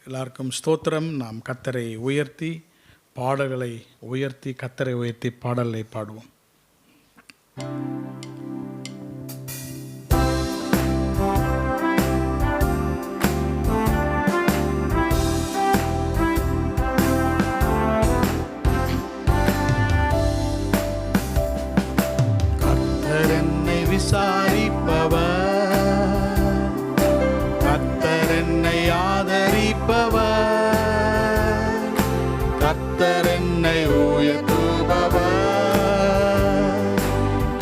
எல்லாருக்கும் ஸ்தோத்திரம். நாம் கர்த்தரை உயர்த்தி பாடல்களை உயர்த்தி கர்த்தரை உயர்த்தி பாடலை பாடுவோம். கர்த்தர் என்னை விசாரிப்பவர், கர்த்தர் என்னை ஆதரிப்பவர், கர்த்தர் என்னை உயர்த்துபவர்,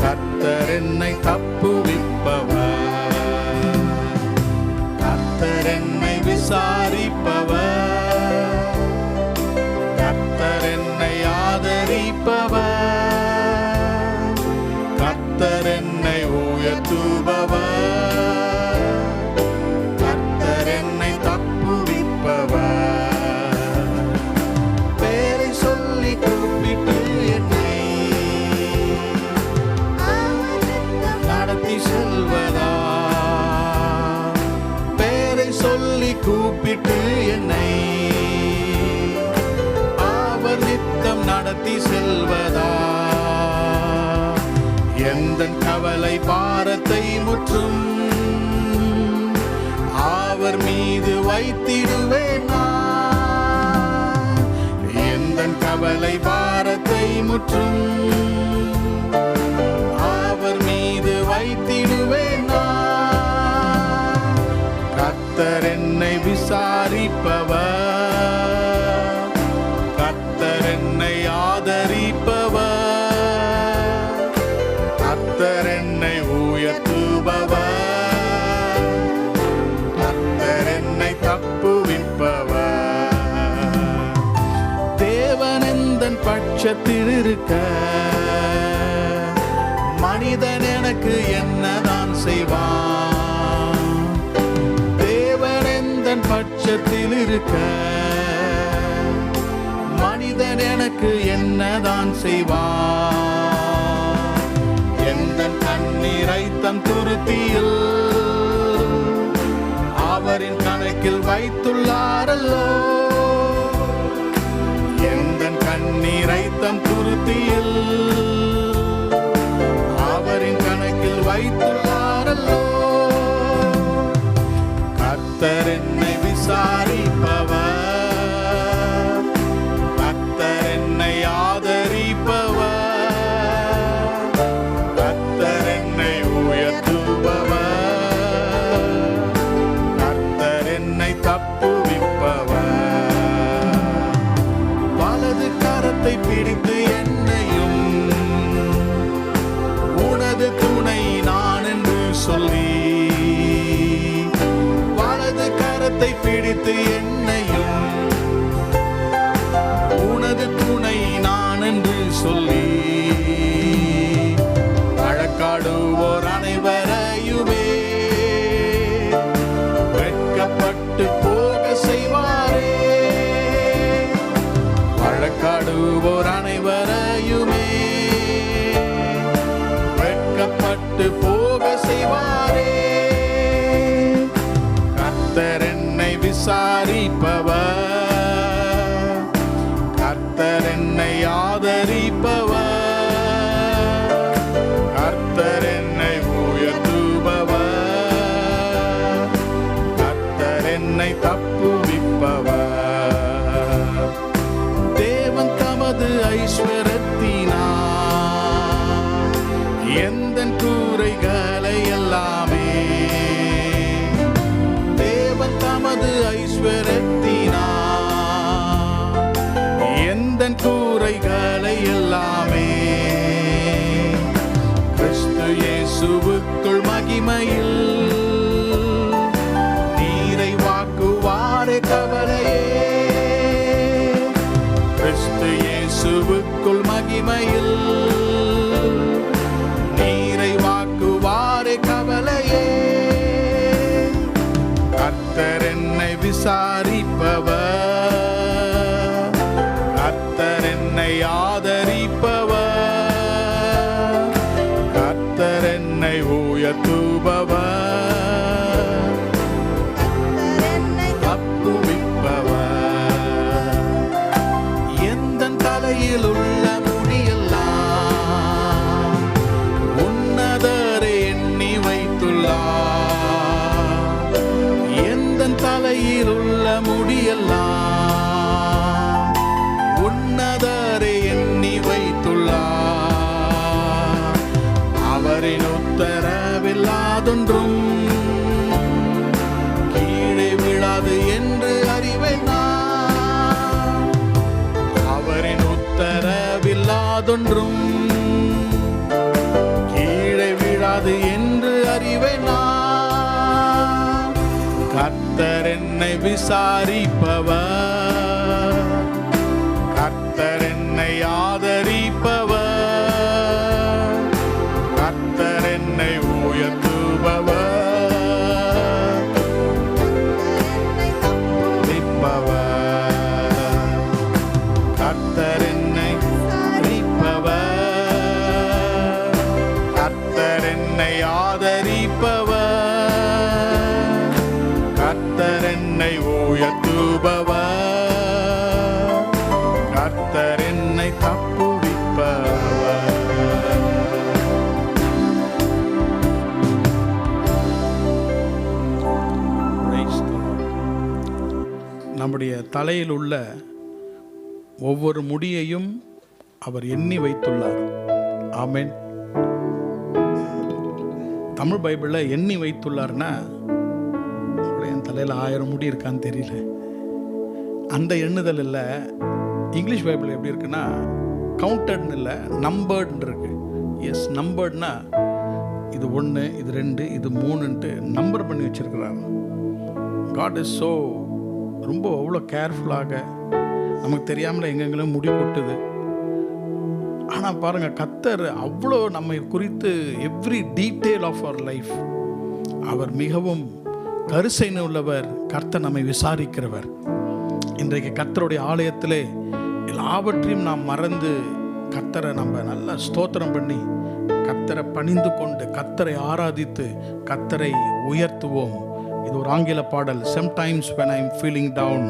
கர்த்தர் என்னை தப்புவிப்பவர், கர்த்தர் என்னை விசாரிப்பவர், கர்த்தர் என்னை ஆதரிப்பவர், கர்த்தர் என்னை உயர்த்துபவர், கர்த்தர் என்னை தப்புவிப்பவர். பேரை சொல்லி கூப்பிட்டு என்னை நடத்தி செல்வதா, பேரை சொல்லி கூப்பிட்டு என்னை அவர் நித்தம் நடத்தி செல்வதா. எந்தன் கவலை பாரத்தை முற்றும் அவர் மீது வைத்திடுவேன் நான். எந்தன் கவலை பாரத்தை முற்றும் அவர் மீது வைத்திடுவேன் நான். கர்த்தர் என்னை விசாரிப்பவர், கர்த்தர் என்னை ஆதரிப்பவர், கர்த்தர் என்னை உயர்த்துபவர், கர்த்தர் என்னை தப்புவிப்பவர். தேவன் எந்தன் பட்சத்தில் இருக்க மனிதன் எனக்கு என்னதான் செய்வான். தேவன் எந்தன் பட்சத்தில் இருக்க மனிதன் எனக்கு என்னதான் செய்வான். எந்தன் கண்ணீரை தன் துருத்தியில் அவரின் கணக்கில் வைத்துள்ளாரல்லோ. எந்தன் கண்ணீரை தன் துருத்தியில் அவரின் கணக்கில் வைத்துள்ளாரல்லோ. கர்த்தர் என்னை விசாரிப்பவர், கர்த்தர் என்னை ஆதரிப்பவர், கர்த்தர் என்னை உயர்த்துபவர், கர்த்தர் என்னை தப்புவிப்பவர். வலது கரத்தை பிடித்து என்னையும் உனது துணை நான் என்று சொல்லி, வலது கரத்தை பிடித்து என்னையும் உனது துணை நான் என்று சொல்லி, வழக்காடுவோர் அனைவரையுமே வெட்கப்பட்டு போக செய்வாரே. வழக்காடுவோர் அனைவரையுமே வெட்கப்பட்டு போக செய்வாரே. கர்த்தர் என்னை விசாரிப்பவர், கர்த்தர் என்னை ஆதரிப்பவர், கர்த்தர் என்னை உயர்த்துபவர், கர்த்தர் என்னை தப்புவிப்பவர். தேவன் தமது ஐஸ்வரத்தினார் எந்தன் கூரைகளை எல்லாமே, தேவன் தமது ஐஸ்வரத்தினார் எந்தன் கூரைகளை எல்லாமே, கிறிஸ்து இயேசுவுக்குள் மகிமையில் நீரை வாக்குவாரே கவலையே. கிறிஸ்து இயேசுவுக்குள் மகிமையில் நீரை வாக்குவாரே கவலையே. கர்த்தர் என்னை விசாரிப்பவர், கர்த்தர் என்னை ஆதரிப்பவர், கர்த்தர் என்னை உயர்த்துபவர், தப்புவிப்பவர். முடியெல்லாம் உன்னதரை எண்ணி வைத்துள்ளார். அவரின் உத்தரவில்லாதொன்றும் கீழே விழாது என்று அறிவேன் நான். அவரின் உத்தரவில்லாதொன்றும் கீழே விழாது என்று அறிவேன் நான். கர்த்தர் என்னை விசாரிப்பவர், கர்த்தர் என்னை ஆதரிப்பவர், கர்த்தர் என்னை உயர்த்துபவர், கர்த்தர் என்னை ஆதரிப்பவர், கர்த்தர் என்னை ஆதரிப்பவர், கர்த்தர் என்னை உயர்த்துபவர், கர்த்தர் என்னை தப்புவிப்பவர். நம்முடைய தலையில் உள்ள ஒவ்வொரு முடியையும் அவர் எண்ணி வைத்துள்ளார். ஆமென். தமிழ் பைபிளில் எண்ணி வைத்துள்ளார்னா என் தலையில் 1000 முடி இருக்கான்னு தெரியல, அந்த எண்ணுதல் இல்லை. இங்கிலீஷ் பைபிள் எப்படி இருக்குன்னா கவுண்டட்னு இல்லை, நம்பர்டுன்னு இருக்கு. எஸ், நம்பர்ட்னா இது 1, இது 2, இது 3ன்ட்டு நம்பர் பண்ணி வச்சிருக்கிறாங்க. காட் இஸ் ஸோ ரொம்ப அவ்வளோ கேர்ஃபுல்லாக, நமக்கு தெரியாமல் எங்கெங்கெல்லாம் முடி கொட்டுது. ஆனால் பாருங்கள், கர்த்தர் அவ்வளோ நம்மை குறித்து every detail of our life அவர் மிகவும் கரிசனை உள்ளவர். கர்த்தர் நம்மை விசாரிக்கிறவர். இன்றைக்கு கர்த்தருடைய ஆலயத்திலே எல்லாவற்றையும் நாம் மறந்து கர்த்தரை நம்ம நல்லா ஸ்தோத்திரம் பண்ணி கர்த்தரை பணிந்து கொண்டு கர்த்தரை ஆராதித்து கர்த்தரை உயர்த்துவோம். இது ஒரு ஆங்கில பாடல். Sometimes when I'm feeling down,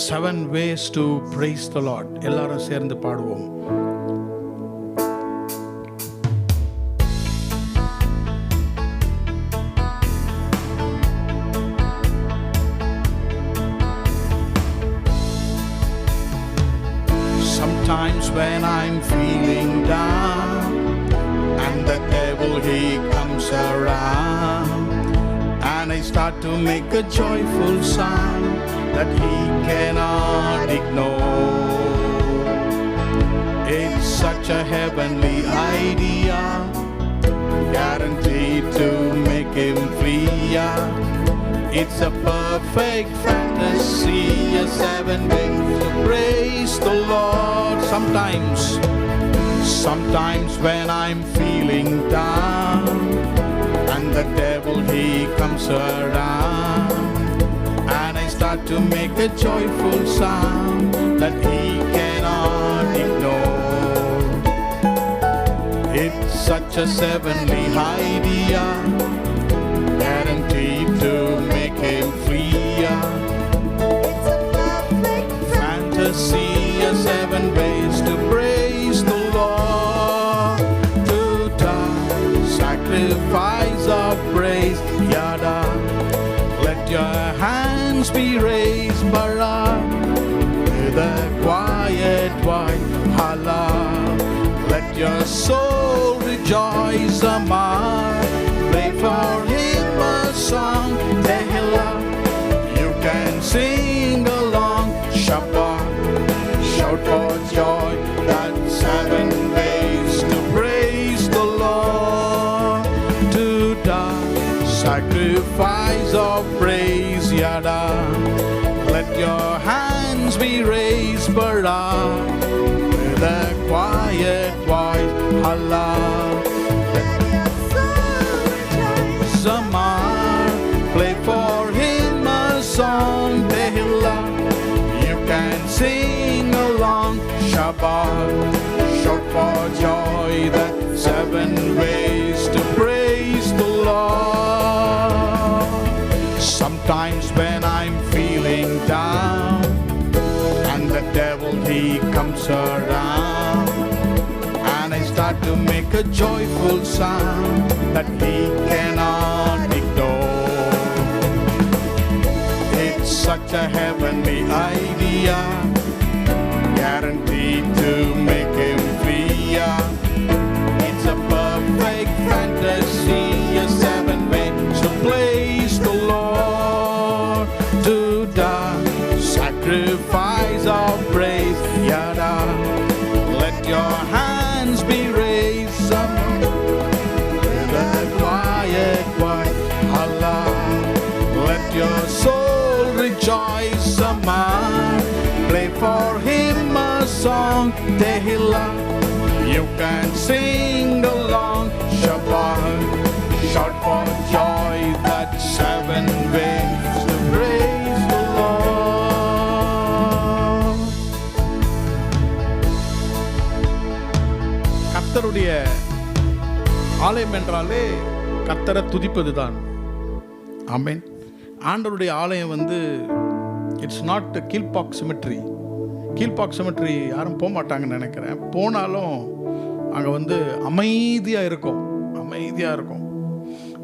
7 ways to praise the Lord. எல்லாரும் சேர்ந்து பாடுவோம். Sometimes when I'm feeling down and the devil he comes around, and I start to make a joyful sound that he cannot ignore. It's such a heavenly idea, guaranteed to make him flee. It's a perfect fantasy, a 7 ways to praise the Lord. Sometimes when I'm feeling down and the devil he comes around, and I start to make a joyful sound that he cannot ignore. It's such a heavenly idea, guaranteed to make him free. It's a perfect fantasy, a 7 ways to praise the Lord. To die, sacrifice of praise, yada. Let your hands be raised, bara, with a quiet voice, hala. Let your soul rejoice, amar. Play for him a song, tehillah. You can sing along, shabbat. Shout for joy, that's 7 ways to praise the Lord. To die, sacrifice of praise, yada. Let your hands be raised, bara, with a quiet voice, Allah. Zamar, play for him a song, tehillah. You can sing along, Shabbat. Shout for joy, that 7 ways to praise the Lord. Sometimes when I'm feeling down and the devil he comes around, and I start to make a joyful sound that he cannot ignore. It's It's such a heavenly idea, guaranteed to make him free. It's a perfect fantasy, a 7 ways to praise the Lord. To the sacrifice of praise, yada. Let your hands be raised, some with a quiet voice, Allah. Let your soul rejoice, Samar. Play for him a song, Tehillah. You can sing along, Shabbat. Shout for joy, that 7 ways to praise the Lord. கர்த்தருடைய ஆலயம் என்றாலே கர்த்தரை துதிப்பதுதான். ஆமென். ஆண்டவருடைய ஆலயம் வந்து it's not Kilpauk cemetery. Kilpauk cemetery யாரும் போக மாட்டாங்கன்னு நினைக்கிறேன். போனாலும் அங்கே வந்து அமைதியாக இருக்கும்.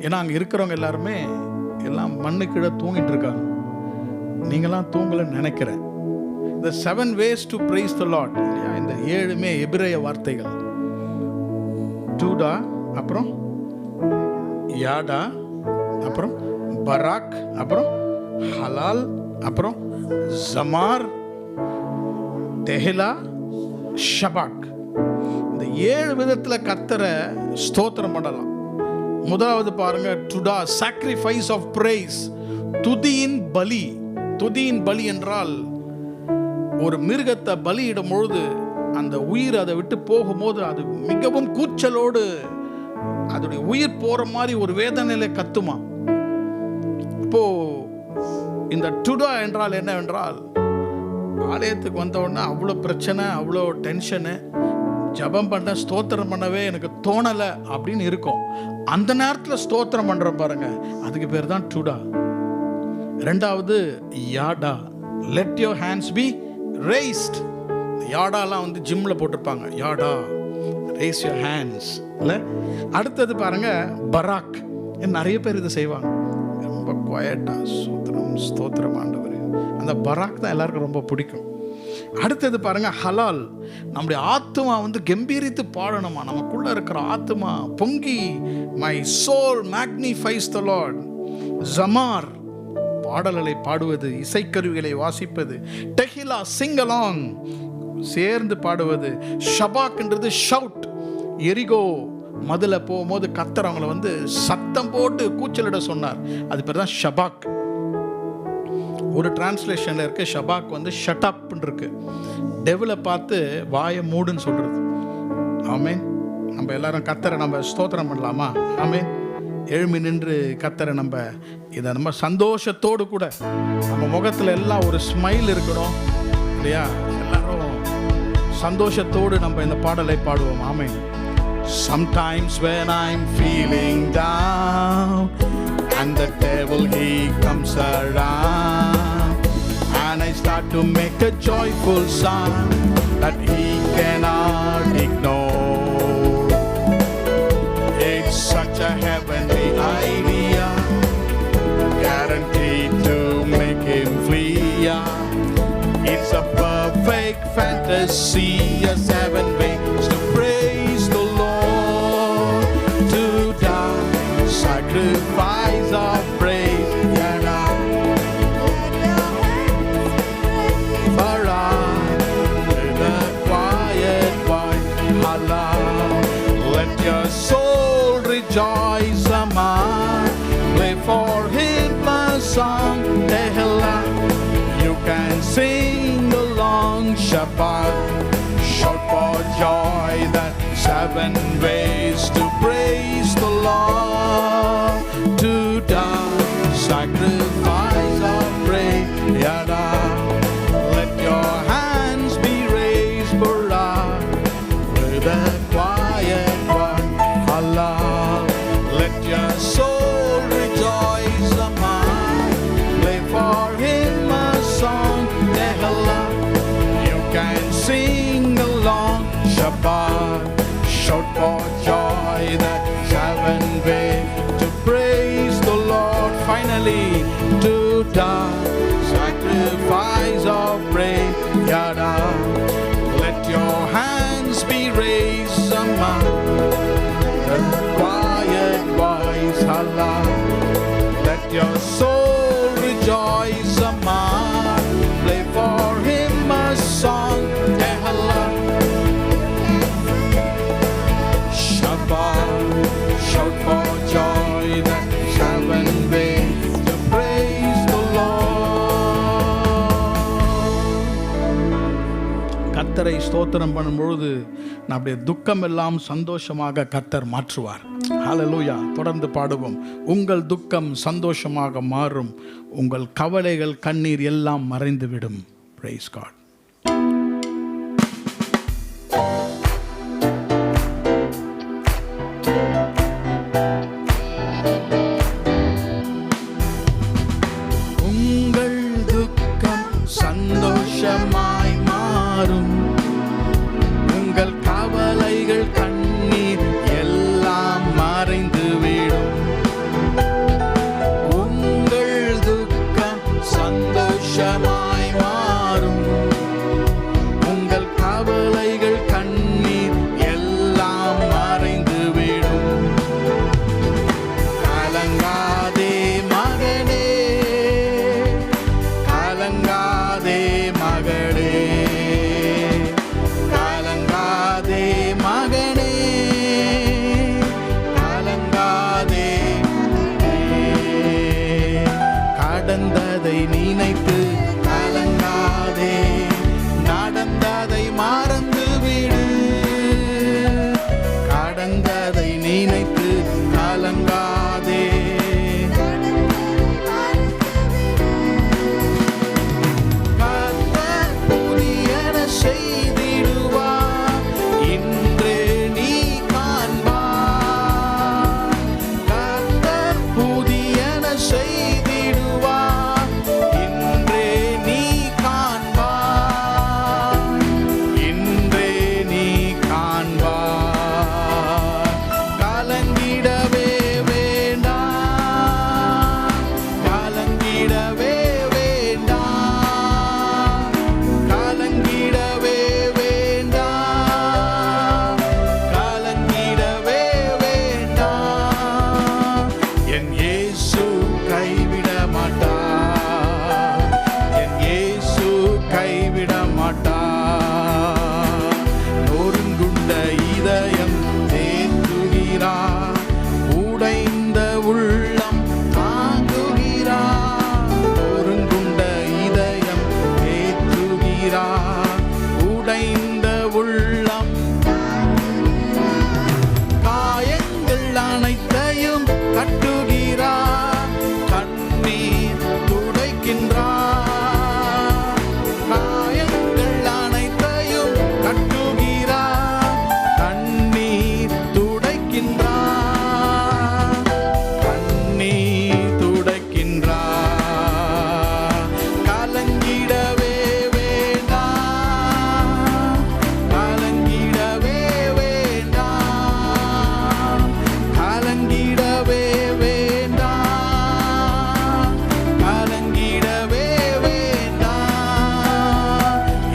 ஏன்னா அங்கே இருக்கிறவங்க எல்லாருமே எல்லாம் மண்ணு கீழே தூங்கிட்டு இருக்காங்க. நீங்களாம் தூங்கலன்னு நினைக்கிறேன். இந்த 7 ways to praise the Lord, இந்த 7 எபிரேய வார்த்தைகள். டூடா, அப்புறம் யாடா, அப்புறம் பராக், அப்புறம் ஹலால், அப்புறம் ஜமார், தெஹிலா, ஷபாக். இந்த 7 விதத்தில் கர்த்தரை ஸ்தோத்திரம் பண்ணலாம். முதலாவது பாருங்க, டுடா, சாக்ரிஃபைஸ் ஆஃப் பிரைஸ், துதியின் பலி. துதியின் பலி என்றால் ஒரு மிருகத்தை பலியிடும் பொழுது அந்த உயிர் அதை விட்டு போகும்போது அது மிகவும் கூச்சலோடு அதோடைய உயிர் போற மாதிரி ஒரு வேதனையில கத்துமா. இப்போ இந்த டுடா என்றால் என்னவென்றால், ஆலயத்துக்கு வந்த உடனே அவ்வளோ பிரச்சனை, அவ்வளோ டென்ஷனு, ஜபம் பண்ண ஸ்தோத்திரம் பண்ணவே எனக்கு தோணலை அப்படின்னு இருக்கும். அந்த நேரத்தில் ஸ்தோத்திரம் பண்ணுற பாருங்க, அதுக்கு பேர் தான் டுடா. ரெண்டாவது யாடா, let your hands be raised. யாடாலாம் வந்து ஜிம்மில் போட்டிருப்பாங்க, யாடா, ரேஸ் யோர் ஹேண்ட்ஸ் இல்லை. அடுத்தது பாருங்க பராக். நிறைய பேர் இதை செய்வாங்க, ரொம்ப குவாய்ட்டாக ஸ்தோத்திரம் ஆண்டவர். அந்த பராக் தான் எல்லாருக்கும் ரொம்ப பிடிக்கும். அடுத்தது பாருங்க ஹலால். நம்முடைய ஆத்மா வந்து கம்பீரித்து பாடணுமா, நமக்குள்ள இருக்கிற ஆத்மா பொங்கி, my soul magnifies the lord. ஜமார், பாடல்களை பாடுவது, இசைக்கருவிகளை வாசிப்பது. டெஹிலா, சிங் அலாங், சேர்ந்து பாடுவது. ஷபாக்ன்றது ஷவுட். எரிகோ மதுல போகும்போது கர்த்தர் அவங்கள வந்து சத்தம் போட்டு கூச்சலிட சொன்னார், அது பேர் தான் ஷபாக். ஒரு டிரான்ஸ்லேஷன்ல இருக்கு ஷபாக் வந்து ஷட் அப்னு இருக்கு. டெவிலை பார்த்து வாயை மூடுன்னு சொல்றது. ஆமென். நம்ம எல்லாரும் கர்த்தரை நம்ம ஸ்தோத்திரம் பண்ணலாமா? ஆமென். எழுமி நின்று கர்த்தரை நம்ம இதை நம்ம சந்தோஷத்தோடு கூட, நம்ம முகத்தில் எல்லாம் ஒரு ஸ்மைல் இருக்கணும் இல்லையா? எல்லாரும் சந்தோஷத்தோடு நம்ம இந்த பாடலை பாடுவோம். ஆமென். Sometimes when I'm feeling down and the devil he comes around and I start to make a joyful sound that he cannot ignore. It's such a heavenly idea, guaranteed to make him flee. It's a perfect fantasy, a 7 ways to praise the Lord. To die, sacrifice of praise, yada. Barak, with a quiet voice, Allah. Let your soul rejoice, Amar. Play for him a song, Tehillah. You can sing along, Shabbat. Shout for joy, that 7 ways to praise the Lord. To die, sacrifice of praise, yada. Let your hands be raised, Barak, with a quiet one, Allah. Let your soul rejoice, Amar. Play for him a song, Tehillah. You can sing along, Shabbat. Shout for joy, that 7 ways to praise the Lord. Finally, to die, Yada. Let your hands be raised among the quiet voice. Allah. Let your soul rejoice among. Play for him a song. Allah. Shout for joy that heaven waits to praise the Lord. கர்த்தரை ஸ்தோத்திரம் பண்ணும்பொழுது நம்முடைய துக்கம் எல்லாம் சந்தோஷமாக கர்த்தர் மாற்றுவார். ஹல்லேலூயா. தொடர்ந்து பாடுவோம். உங்கள் துக்கம் சந்தோஷமாக மாறும், உங்கள் கவலைகள் கண்ணீர் எல்லாம் மறைந்துவிடும். Praise God. சந்தோஷமாய் மாறும், உங்கள் கவலைகள் கண்ணீர் எல்லாம் மறைந்துவிடும். உங்கள் துக்கம் சந்தோஷமாய் மாறும், உங்கள் கவலைகள் கண்ணீர் எல்லாம் மறைந்துவிடும். கலங்காதே மகனே, கலங்காதே மகளே, கலங்காதே மகனே, கலங்காதே. கடந்ததை நினைத்து கலங்காதே, நடந்ததை மறந்து விடு. கடந்ததை நினைத்து கலங்காதே. செய்திடுவார் இன்று நீ காண்பார். கர்த்தர் புதியன செய்திடுவார் இன்றே நீ காண்பார். இன்றே நீ காண்பார். கலங்கிடவே வேண்டாம், கலங்கிடவே வேண்டாம், கலங்கிடவே வேண்டாம், கலங்கிடவே வேண்டாம். என் இயேசு கைவிட மாட்டார், என் இயேசு கைவிட மாட்டார். நொறுங்குண்ட இதயம் தேற்றுகிறார், உடைந்த உள்ளம் தாங்குகிறார். நொறுங்குண்ட இதயம் தேற்றுகிறார், உடைந்த உள்ளம். காயங்கள் அனைத்தையும் கட்டுகிறார், கண்ணீர் துடைக்கின்றார். காயங்கள் அனைத்தையும் கட்டுகிறார், கண்ணீர் துடைக்கின்றார், கண்ணீர் துடைக்கின்றார். கலங்கிடவே வேண்டாம், கலங்கிடவே வேண்டாம், கலங்கிடவே வேண்டாம், கலங்கிடவே வேண்டாம்.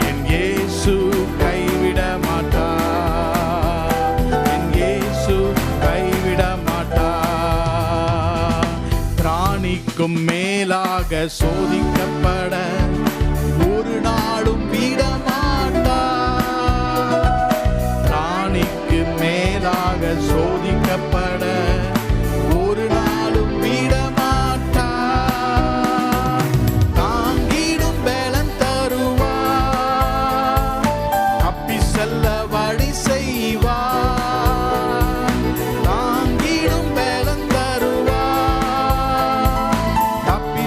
என் இயேசு கைவிட மாட்டார், என் இயேசு கைவிட மாட்டார். பிராணிக்கும் மேலாக சோதிக்கப்பட ஒரு நாளும் விட மாட்டார். பிராணிக்கு மேலாக சோதிக்கப்பட ஒரு நாளும் விட மாட்டார். தாங்கிடும் பலன் தருவார், தப்பி செல்ல வழி செய்வார். தாங்கிடும் பலன் தருவார், தப்பி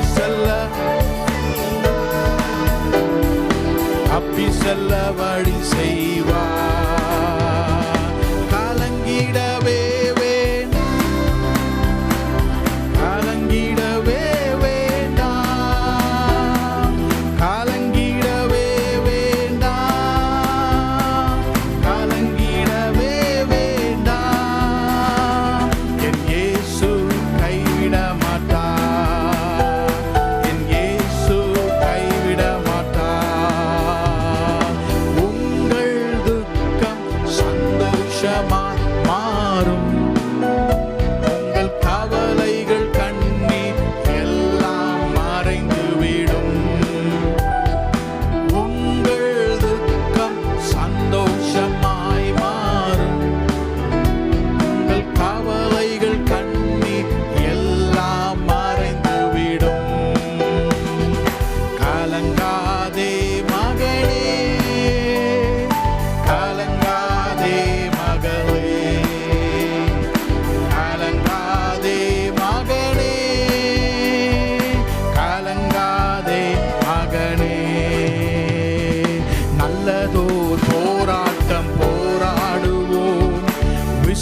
செல்ல வழி செய்வார். கலங்கிடவே வேண்டாம், கலங்கிடவே வேண்டாம், கலங்கிடவே வேண்டாம், கலங்கிடவே வேண்டாம். என் இயேசு கைவிட மாட்டார், என் இயேசு கைவிட மாட்டார்.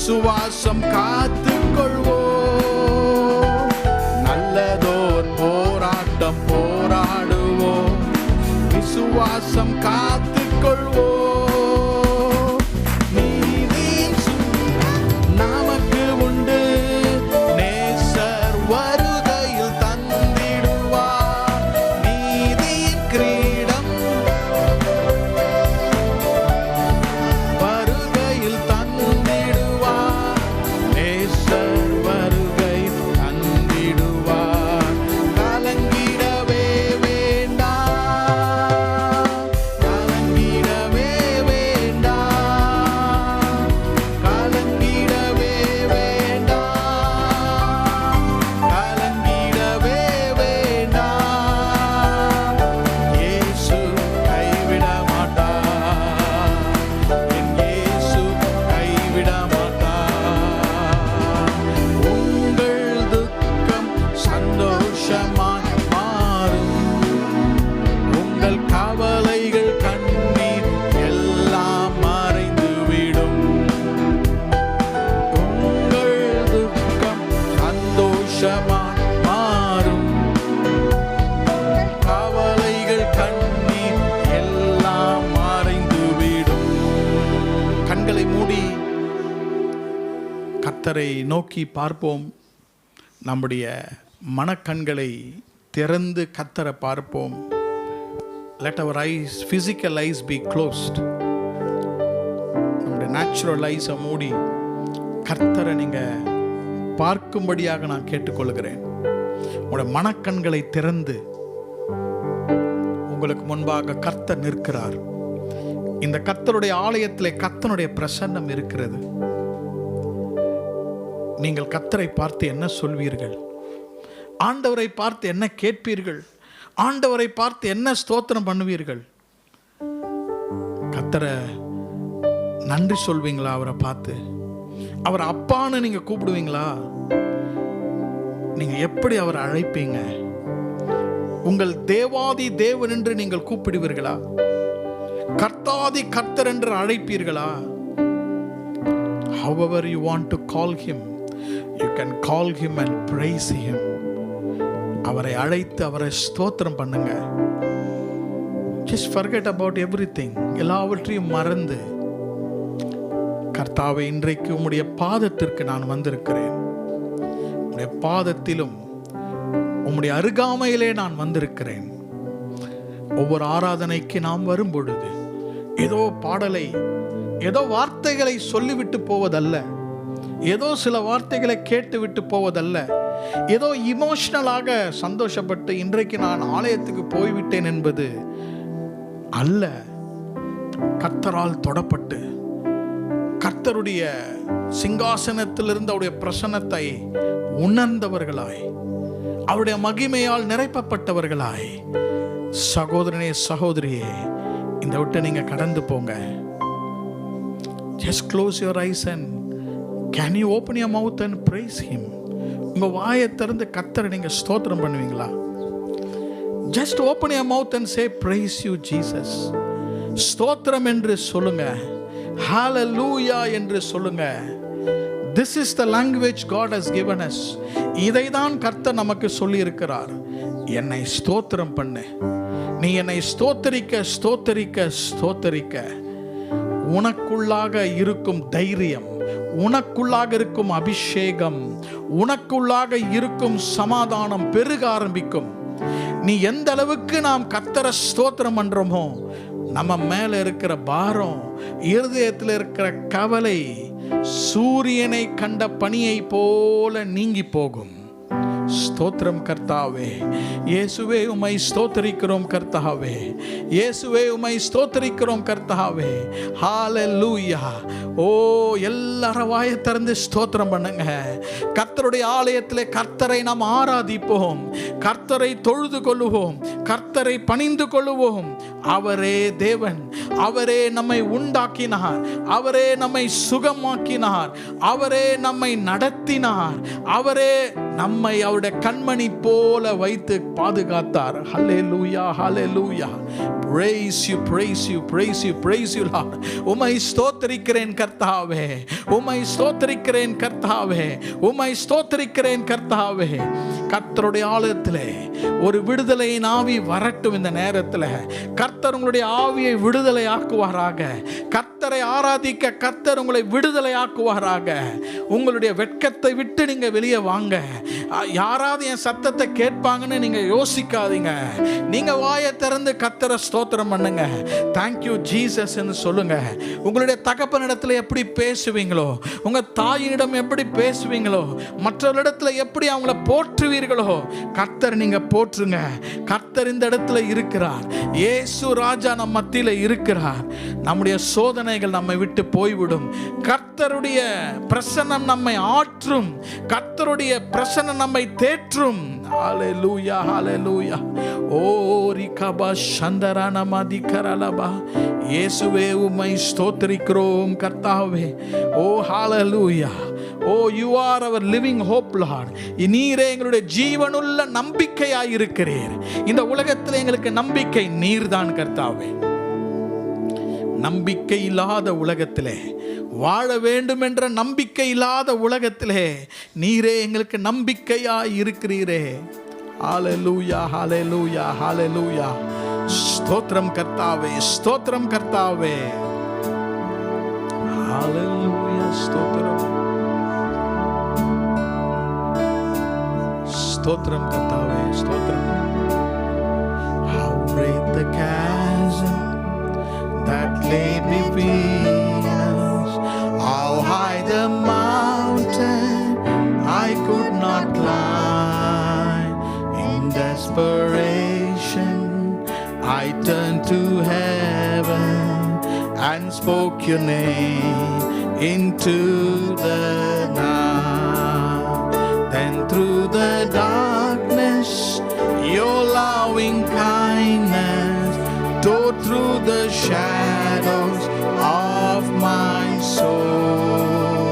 விசுவாசம் காத்துக்கொள்வோம், நல்லதோர் போராட்டம் போராடுவோம், விசுவாசம் காத்துக்கொள்வோம். நீதியின் நமக்கு உண்டு, நேசர் வருகையில் தந்திடுவார், நீதியின் கிரீடம் வருகையில் தந்திடுவார், நேசர் வருகையில் தந்திடுவார். கலங்கிடவே வேண்டாம், கலங்கிடவே வேண்டாம், கலங்கிடவே வேண்டாம், கலங்கிடவே வேண்டாம். இயேசு கைவிட மாட்டார், என் இயேசு கைவிட மாட்டார். உங்கள் துக்கம் சந்தோஷமாய் மாறும், உங்கள் கவலைகள் கண்ணீர் எல்லாம் மறைந்துவிடும். உங்கள் துக்கம் சந்தோஷமாய் மாறும், கவலைகள் கண்ணீர் எல்லாம் மறைந்துவிடும். கண்களை மூடி கர்த்தரை நோக்கி பார்ப்போம். நம்முடைய மனக்கண்களை திறந்து கர்த்தரை பார்ப்போம். Let our eyes, physical eyes be closed. நம்முடைய நேச்சுரல் ஐஸை மூடி கர்த்தரை நீங்க பார்க்கும்படியாக நான் கேட்டுக்கொள்கிறேன். உங்களுடைய மனக்கண்களை திறந்து உங்களுக்கு முன்பாக கர்த்தர் நிற்கிறார். இந்த கர்த்தருடைய ஆலயத்திலே கர்த்தனுடைய பிரசன்னம் இருக்கிறது. நீங்கள் கர்த்தரை பார்த்து என்ன சொல்வீர்கள்? ஆண்டவரை பார்த்து என்ன கேட்பீர்கள்? ஆண்டவரை பார்த்து என்ன ஸ்தோத்திரம் பண்ணுவீர்கள்? கர்த்தரை நன்றி சொல்வீங்களா? அவரை பார்த்து அவர் அப்பான்னு நீங்க கூப்பிடுவீங்களா? நீங்க எப்படி அவரை அழைப்பீங்க? உங்கள் தேவாதி தேவன் என்று நீங்கள் கூப்பிடுவீர்களா? கர்த்தாதி கர்த்தர் என்று அழைப்பீர்களா? However you want to call him, you can call him and praise him. அவரை அழைத்து அவரை ஸ்தோத்திரம் பண்ணுங்க. Just forget about everything. எல்லாவற்றையும் மறந்து, கர்த்தாவே, இன்றைக்கு உம்முடைய பாதத்திற்கு நான் வந்திருக்கிறேன். உம்முடைய பாதத்திலும் உம்முடைய அருகாமையிலே நான் வந்திருக்கிறேன். ஒவ்வொரு ஆராதனைக்கு நாம் வரும் பொழுது ஏதோ பாடலை, ஏதோ வார்த்தைகளை சொல்லிவிட்டு போவதல்ல, ஏதோ சில வார்த்தைகளை கேட்டுவிட்டு போவதல்ல, ஏதோ இமோஷனலாக சந்தோஷப்பட்டு இன்றைக்கு நான் ஆலயத்துக்கு போய்விட்டேன் என்பது அல்ல. கர்த்தரால் தொடப்பட்டு கர்த்தருடைய சிங்காசனத்திலிருந்து அவருடைய பிரசன்னத்தை உணர்ந்தவர்களாய், அவருடைய மகிமையால் நிறைப்பப்பட்டவர்களாய், சகோதரனே சகோதரியே, இந்த விட்டு நீங்க கடந்து போங்க. Just close your eyes and can you open your mouth and praise him? உங்க வாயை திறந்து கர்த்தரை நீங்க ஸ்தோத்திரம் பண்ணுவீங்களா? Just open your mouth and say praise you Jesus. ஸ்தோத்திரம் என்று சொல்லுங்க, hallelujah என்று சொல்லுங்க. This is the language God has given us. இதை தான் கர்த்தர் நமக்கு சொல்லி இருக்கிறார். என்னை ஸ்தோத்திரம் பண்ணு. நீ என்னை ஸ்தோத்தரிக்க ஸ்தோத்தரிக்க ஸ்தோத்தரிக்க உனக்குள்ளாக இருக்கும் தைரியம், உனக்குள்ளாக இருக்கும் அபிஷேகம், உனக்குள்ளாக இருக்கும் சமாதானம் பெருக ஆரம்பிக்கும். நீ எந்த அளவுக்கு நாம் கர்த்தரை ஸ்தோத்திரம் பண்றோமோ, நம்ம மேல இருக்கிற பாரம், இருதயத்தில் இருக்கிற கவலை சூரியனை கண்ட பனியை போல நீங்கி போகும். ஸ்தோத்திரம் கர்த்தாவே. இயேசுவே உம்மை ஸ்தோத்தரிக்கிறோம் கர்த்தாவே. இயேசுவே உம்மை ஸ்தோத்தரிக்கிறோம் கர்த்தாவே. ஹalleluya. ஓ, எல்லாரும் வாயை திறந்து ஸ்தோத்திரம் பண்ணுங்க. கர்த்தருடைய ஆலயத்திலே கர்த்தரை நாம் ஆராதிப்போம், கர்த்தரை தொழுது கொள்ளுவோம், கர்த்தரை பணிந்து கொள்ளுவோம். அவரே தேவன், அவரே நம்மை உண்டாக்கினார், அவரே நம்மை சுகமாக்கினார், அவரே நம்மை நடத்தினார், அவரே நம்மை அவருடைய கண்மணி போல வைத்து பாதுகாத்தார். ஹல்லேலூயா, ஹல்லேலூயா. Praise you, praise you, praise you, praise you Lord. உம்மை ஸ்தோத்திரிக்கிறேன் கர்த்தாவே, உம்மை ஸ்தோத்திரிக்கிறேன் கர்த்தாவே, உம்மை ஸ்தோத்திரிக்கிறேன் கர்த்தாவே. கர்த்தருடைய ஆலயத்திலே ஒரு விடுதலையின் ஆவி வரட்டும். இந்த நேரத்தில் கர்த்தர் உங்களுடைய ஆவியை விடுதலை ஆக்குவாராக. கர்த்தரை ஆராதிக்க கர்த்தர் உங்களை விடுதலை ஆக்குவாராக. உங்களுடைய வெட்கத்தை விட்டு நீங்க வெளியே வாங்க. யாராவது என் சத்தத்தை கேட்பாங்கன்னு நீங்க யோசிக்காதீங்க. நீங்க வாயை திறந்து கர்த்தரை ஸ்தோத்திரம் பண்ணுங்க. தேங்க்யூ ஜீசஸ் என்று சொல்லுங்க. உங்களுடைய தகப்பனிடத்தில் எப்படி பேசுவீங்களோ, உங்க தாயினிடம் எப்படி பேசுவீங்களோ, மற்றவர்களிடத்தில் எப்படி அவங்கள போற்றுவீர்களோ, கர்த்தர் நீங்க போற்றுங்க. கர்த்தர் இந்த இடத்துல இருக்கிறார். இயேசு ராஜா நம் மத்தியில் இருக்கிறார். நம்முடைய சோதனைகள் நம்மை விட்டு போய்விடும். கர்த்தருடைய பிரசன்னம் நம்மை ஆற்றும். கர்த்தருடைய பிரசன்னம் நம்மை தேற்றும். ஹல்லேலூயா, ஹல்லேலூயா. ஓ ரிகபா சந்தரான மதிகரலபா. இயேசுவே உம்மை ஸ்தோத்திரிக்கிறோம் கர்த்தாவே. Oh hallelujah. Oh you are our living hope lord. நீரே எங்களுடைய ஜீவனுள்ள நம்பிக்கையாய் இருக்கிறீர். இந்த உலகத்தில் எங்களுக்கு நம்பிக்கை நீர்தான் கர்த்தாவே. நம்பிக்கை இல்லாத உலகத்திலே, வாழ வேண்டும் என்ற நம்பிக்கை இல்லாத உலகத்திலே நீரே எங்களுக்கு நம்பிக்கையாய் இருக்கிறீரே. ஹல்லேலூயா, ஹல்லேலூயா, ஹல்லேலூயா. ஸ்தோத்திரம் கர்த்தாவே, ஸ்தோத்திரம் கர்த்தாவே. ஹல்லேலூயா, ஸ்தோத்திரம் ஸ்தோத்திரம் கர்த்தாவே, ஸ்தோத்திரம். How great the chasm that lay between us, how high the mountain I could not climb. In desperation I turned to heaven and spoke your name into the night. Then through the darkness your loving kindness tore through the shadows of my soul.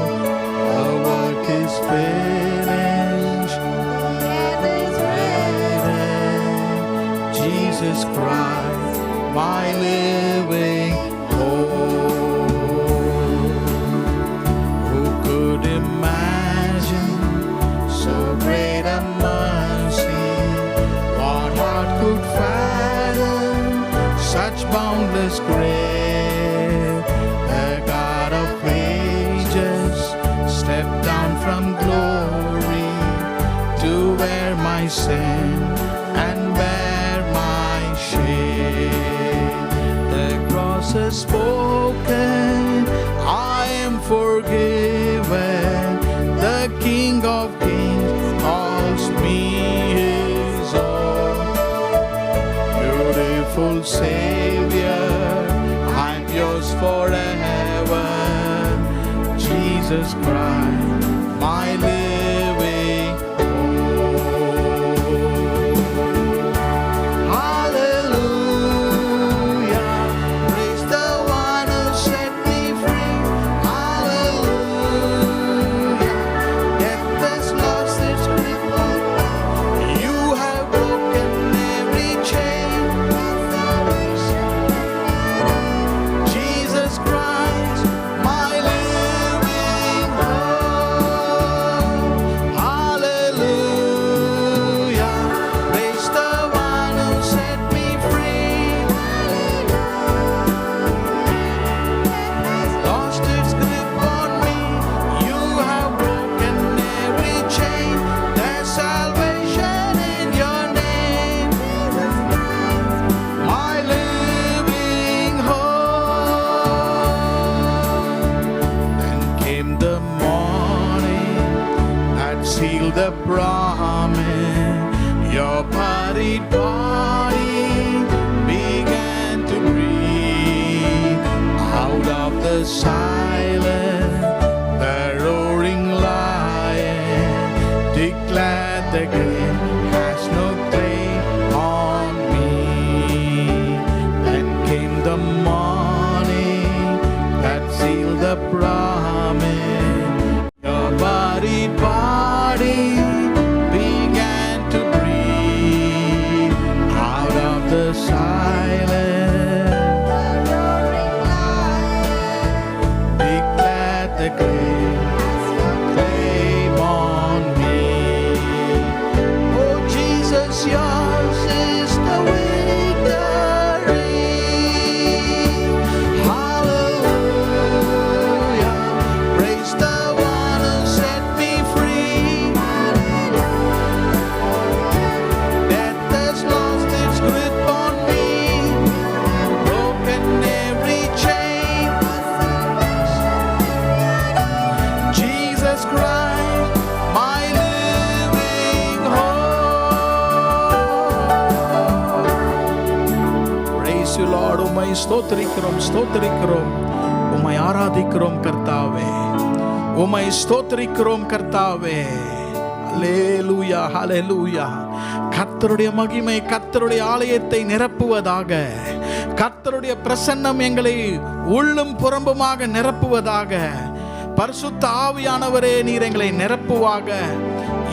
The work is finished, Jesus Christ, my living hope. Who could imagine so great a mercy? What heart could fathom such boundless grace? The God of ages stepped down from glory to wear my sin and bear my shame. The cross has spoken, I am forgiven. The King of Kings calls me his own. Beautiful Savior, I'm yours forever. Jesus Christ, my living hope. Hallelujah, praise the one who set me free. Hallelujah, death has lost its grip on me. You have broken every chain. Jesus Christ, my living hope. Hallelujah, praise the one who set me free. Lost its grip on me. You have broken every chain. There's salvation in your name, my living hope. Then came the morning that sealed the promise. Your buried body began to breathe. Out of the silence, the roaring lion declared the grave has no claim on me. Then came the morning that sealed the promise. Your buried body you Lord. உம்மை ஸ்தோத்திரிக்கிறோம், ஸ்தோத்திரிக்கிறோம், உம்மை ஆராதிக்கிறோம் கர்த்தாவே, உம்மை ஸ்தோத்திரிக்கிறோம் கர்த்தாவே. ஹல்லேலூயா, ஹல்லேலூயா. கர்த்தருடைய மகிமை கர்த்தருடைய ஆலயத்தை நிரப்புவதாக. கர்த்தருடைய பிரசன்னம் எங்களை உள்ளும் புறம்புமாக நிரப்புவதாக. பரிசுத்த ஆவியானவரே, நீர் எங்களை நிரப்புவாக.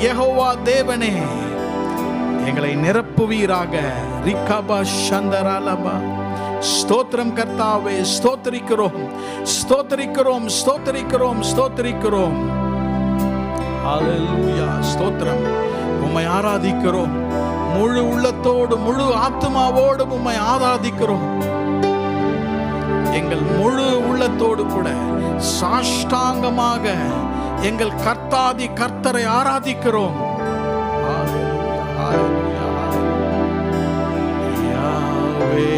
யெகோவா தேவனே, எங்களை நிரப்புவீராக. ரிகபா சந்தராலபா. ஸ்தோத்திரம் கர்த்தாவே, ஸ்தோத்திரிக்கிறோம், ஸ்தோத்திரிக்கிறோம், ஸ்தோத்திரிக்கிறோம், ஸ்தோத்திரிக்கிறோம். ஹல்லேலூயா, ஸ்தோத்திரம். உம்மை ஆராதிக்கிறோம், முழு உள்ளத்தோடு முழு ஆத்துமாவோடு உம்மை ஆராதிக்கிறோம். எங்கள் முழு உள்ளத்தோடு கூட சாஷ்டாங்கமாக எங்கள் கர்த்தாதி கர்த்தரை ஆராதிக்கிறோம். ஹல்லேலூயா, ஹல்லேலூயா, ஹல்லேலூயா. யாவே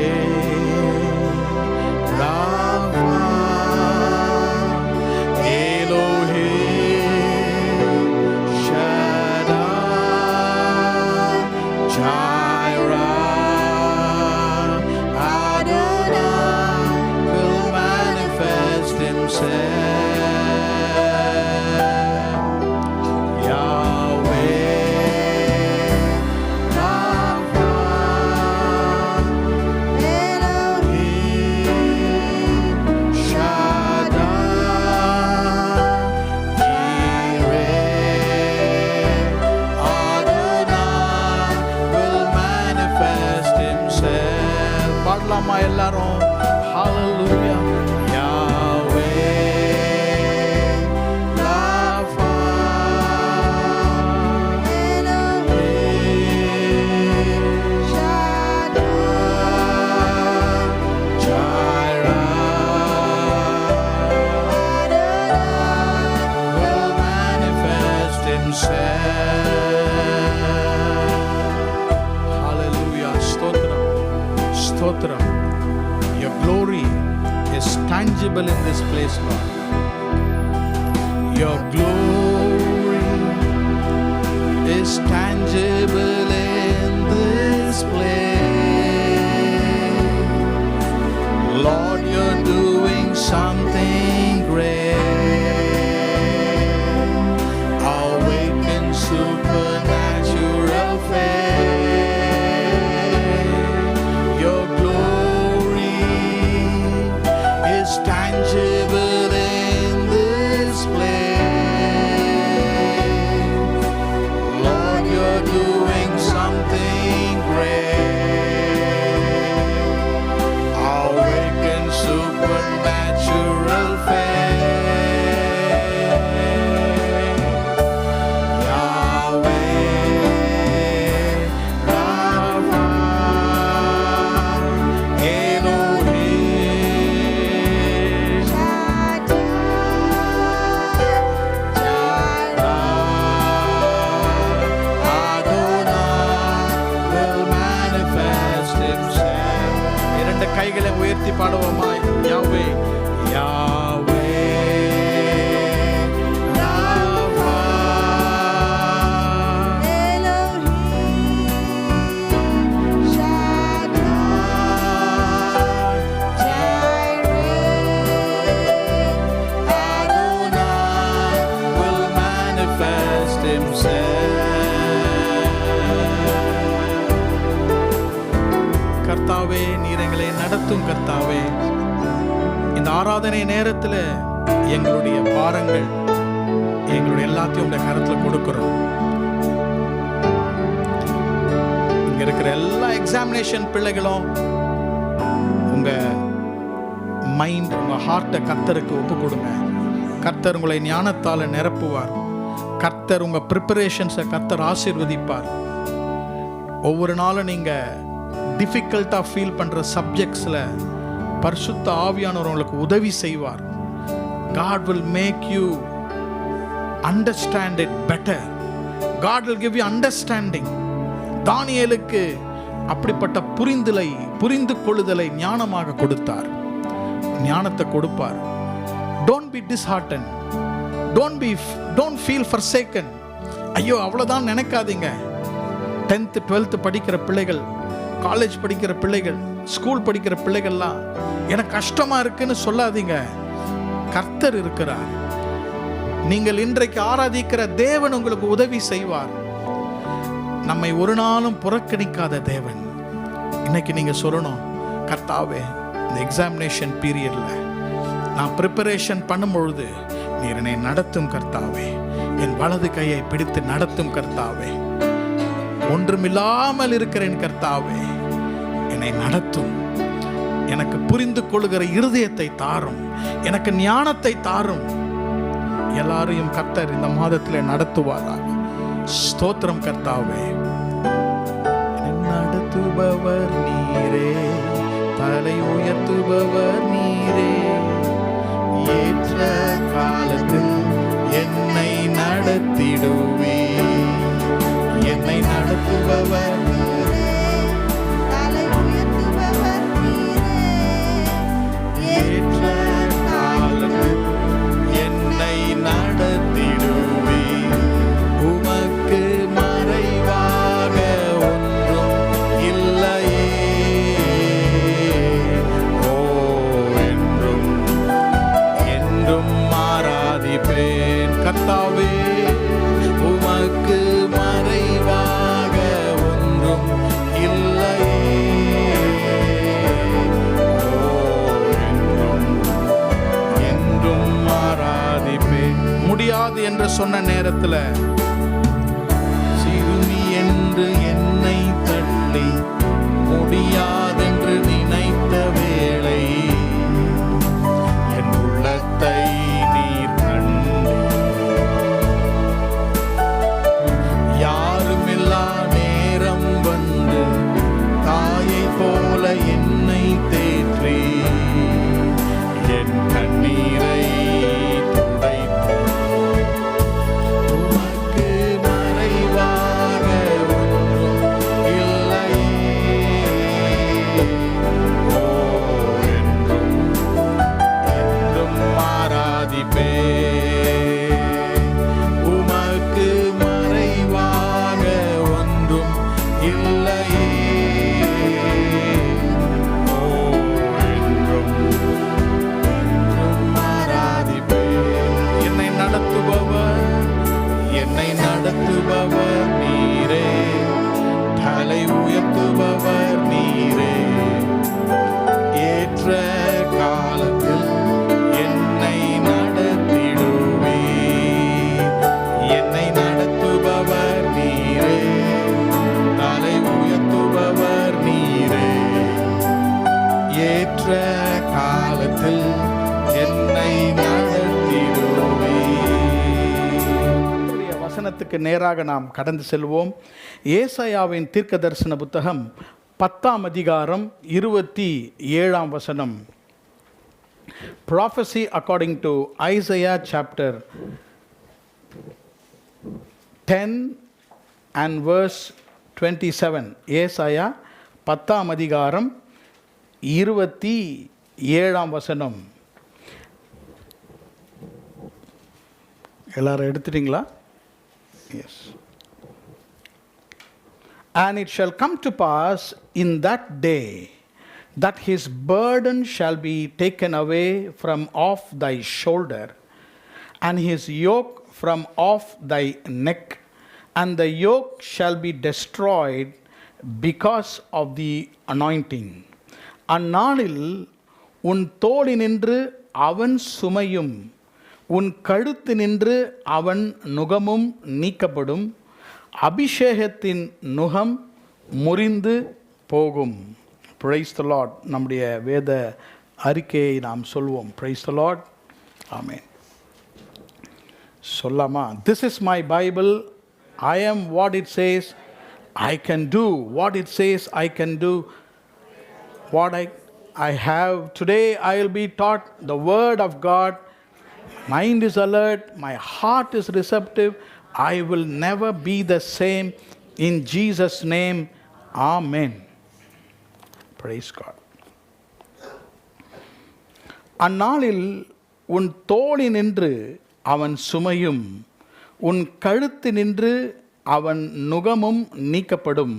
எல்லாரும் hallelujah. Yahweh Rapha Elohim Shaddai Jireh will manifest himself. Hallelujah. ஸ்தோத்திரம், ஸ்தோத்திரம். Your glory is tangible in this place, Lord. Your glory is tangible in this place. Lord, you're doing something great. Awaken supernatural faith. Your tangible in this place. Lord, you're doing something great. Awaken supernatural faith. Yahweh Rapha Elohim கைகளை உயர்த்தி பாடுவோமா? Yahweh Yahweh Rapha Elohim Shaddai Jireh Adonai will manifest himself. கர்த்தாவே, நீர் எங்களை நடத்தும் கர்த்தாவே. இந்த ஆராதனை நேரத்தில் எங்களுடைய பாரங்கள், எங்களுடைய எல்லாத்தையும் உடைய கரத்தில் கொடுக்கிறோம். இங்க இருக்கிற எல்லா எக்ஸாமினேஷன் பிள்ளைகளும் உங்க மைண்ட், உங்க ஹார்ட்டை கர்த்தருக்கு ஒப்பு கொடுங்க. கர்த்தர் உங்களை ஞானத்தால் நிரப்புவார். கர்த்தர் உங்க ப்ரிப்பரேஷன்ஸை கர்த்தர் ஆசீர்வதிப்பார். ஒவ்வொரு நாளும் நீங்க டிஃபிகல்ட்டா ஃபீல் பண்ற சப்ஜெக்ட்ஸ்ல பரிசுத்த ஆவியானவர் உங்களுக்கு உதவி செய்வார். God will make you understand it better. God will give you understanding. தானியேலுக்கு அப்படிப்பட்ட புரிந்து கொள்ளுதலை ஞானமாக கொடுத்தார். ஞானத்தை கொடுப்பார். Don't be disheartened. Don't feel forsaken. ஐயோ அவ்வளவுதான் நினைக்காதீங்க. 10th 12th படிக்கிற பிள்ளைகள், காலேஜ் படிக்கிற பிள்ளைகள், ஸ்கூல் படிக்கிற பிள்ளைகள்லாம் எனக்கு கஷ்டமா இருக்குன்னு சொல்லாதீங்க. கர்த்தர் இருக்கிறார். நீங்கள் இன்றைக்கு ஆராதிக்கிற தேவன் உங்களுக்கு உதவி செய்வார். நம்மை ஒரு நாளும் புறக்கணிக்காத தேவன். இன்னைக்கு நீங்க சொல்லணும், கர்த்தாவே இந்த எக்ஸாமினேஷன் பீரியட்ல நான் ப்ரிப்பரேஷன் பண்ணும் பொழுது நீர் என்னை நடத்தும் கர்த்தாவே, என் வலது கையை பிடித்து நடத்தும் கர்த்தாவே, ஒன்றுமில்லாமல் இருக்கிறேன் கர்த்தாவே, என்னை நடத்தும், எனக்கு புரிந்து கொள்ளுகிற இருதயத்தை தாரும், எனக்கு ஞானத்தை தாரும். எல்லாரையும் கர்த்தர் இந்த மாதத்தில் நடத்துவாராக. ஸ்தோத்திரம் கர்த்தாவே. நடத்துபவர் நீரே, தலை உயர்த்துபவர் நீரே, ஏற்ற காலத்தில் என்னை நடத்திடுவே, என்னை நடத்துபவர் நீரே, தலை உயர்த்துபவர் நீரே, ஏற்ற காலத்தில் என்னை நடத்திடுவே, உமக்கு மறைவாக ஒன்றும் இல்லையே, ஓ என்றும் என்றும் ஆராதிப்பேன் கர்த்தாவே, உமக்கு மறைவாக ஒன்றும் இல்லையே, ஓ என்றும் என்றும் ஆராதிப்பேன். முடியாது என்று சொன்ன நேரத்தில் சிறுமி என்று என்னை தள்ளி முடியாதென்று நினைத்த வேளை என் உள்ளத்தை நீர் கண்டு, யாருமில்லா நேரம் வந்து தாயை போல என்னை தேற்றி என் கண்ணீரை துடைத்து, உமக்கு மறைவாக ஒன்றும் இல்லையே, ஓ என்றும் என்றும் ஆராதிப்பேன், உமக்கு மறைவாக ஒன்றும் இல்லையே, ஓ என்றும் என்றும் ஆராதிப்பேன். என்னை நடத்துபவர், என்னை நடத்துபவர் நீரே, தலை உயர்த்துபவர் நீரே, ஏற்ற காலத்தில் என்னை நடத்திடுவே, என்னை நடத்துபவர் நீரே, தலை உயர்த்துபவர் நீரே, ஏற்ற காலத்தில் என்னை நடத்திடுவே. வசனத்துக்கு நேராக நாம் கடந்து செல்வோம். ஏசாயாவின் தீர்க்க தரிசன புத்தகம் 10ஆம் அதிகாரம் 27ஆம் வசனம். Prophecy according to Isaiah chapter 10 and verse 27. ஏசாயா 10ஆம் அதிகாரம் 27ஆம் வசனம். எல்லாரும் எடுத்துட்டீங்களா? Yes. And it shall come to pass in that day that his burden shall be taken away from off thy shoulder, and his yoke from off thy neck, and the yoke shall be destroyed because of the anointing. அந்நாளில் உன் தோளினின்று அவன் சுமையும் உன் கழுத்து நின்று அவன் நுகமும் நீக்கப்படும், அபிஷேகத்தின் நுகம் முறிந்து போகும். Praise the Lord. நம்முடைய வேத அறிக்கையை நாம் சொல்வோம். Praise the Lord. Amen. சொல்லாமா? This is my Bible. I am what it says. I can do what it says I can do. What I have today, I will be taught the word of God. Mind is alert, my heart is receptive. I will never be the same. In Jesus' name, Amen. Praise God. அந்நாளில் உன் தோளினின்று அவன் சுமையும் உன் கழுத்து நின்று அவன் நுகமும் நீக்கப்படும்,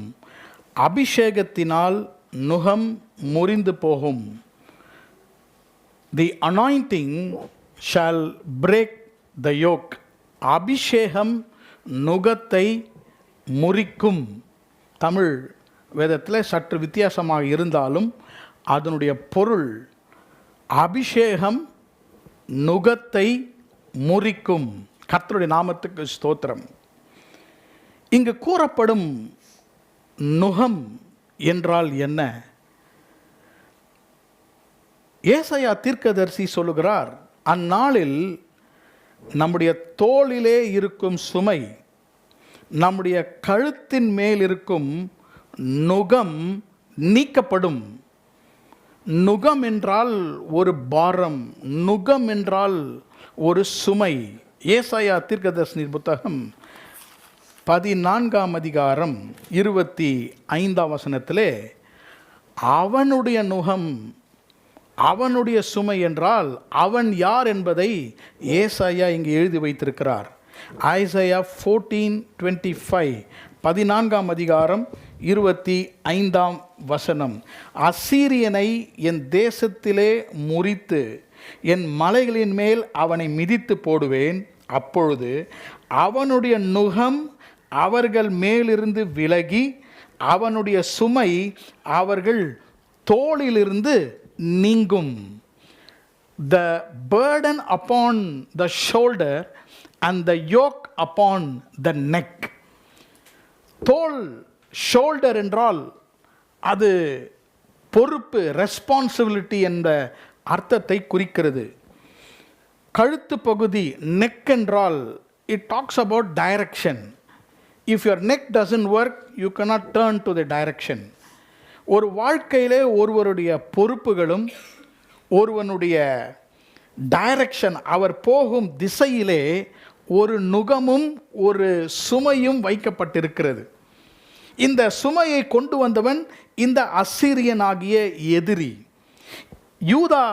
அபிஷேகத்தினால் நுகம் முறிந்து போகும். The anointing shall break the yoke. அபிஷேகம் நுகத்தை முறிக்கும். தமிழ் வேதத்தில் சற்று வித்தியாசமாக இருந்தாலும் அதனுடைய பொருள் அபிஷேகம் நுகத்தை முறிக்கும். கர்த்தருடைய நாமத்துக்கு ஸ்தோத்திரம். இங்கு கூறப்படும் நுகம் என்றால் என்ன? ஏசாயா தீர்க்கதரிசி சொல்லுகிறார், அந்நாளில் நம்முடைய தோளிலே இருக்கும் சுமை, நம்முடைய கழுத்தின் மேல் இருக்கும் நுகம் நீக்கப்படும். நுகம் என்றால் ஒரு பாரம், நுகம் என்றால் ஒரு சுமை. ஏசாயா தீர்க்கதரிசி புத்தகம் 14ஆம் அதிகாரம் 25ஆம் வசனத்திலே அவனுடைய நுகம், அவனுடைய சுமை என்றால் அவன் யார் என்பதை ஏசாயா இங்கு எழுதி வைத்திருக்கிறார். ஐசாயா 14:25, 14ஆம் அதிகாரம் 25ஆம் வசனம். அசீரியனை என் தேசத்திலே முறித்து என் மலைகளின் மேல் அவனை மிதித்து போடுவேன். அப்பொழுது அவனுடைய நுகம் அவர்கள் மேலிருந்து விலகி அவனுடைய சுமை அவர்கள் தோளிலிருந்து நீங்கும். The burden upon the shoulder and the yoke upon the neck. தோள், ஷோல்டர் என்றால் அது பொறுப்பு, ரெஸ்பான்சிபிலிட்டி என்ற அர்த்தத்தை குறிக்கிறது. கழுத்து பகுதி, நெக் என்றால் it talks about direction. If your neck doesn't work you cannot turn to the direction. ஒரு வாழ்க்கையிலே ஒருவருடைய பொறுப்புகளும் ஒருவனுடைய டைரக்ஷன், அவர் போகும் திசையிலே ஒரு நுகமும் ஒரு சுமையும் வைக்கப்பட்டிருக்கிறது. இந்த சுமையை கொண்டு வந்தவன் இந்த அசீரியனாகிய எதிரி. யூதா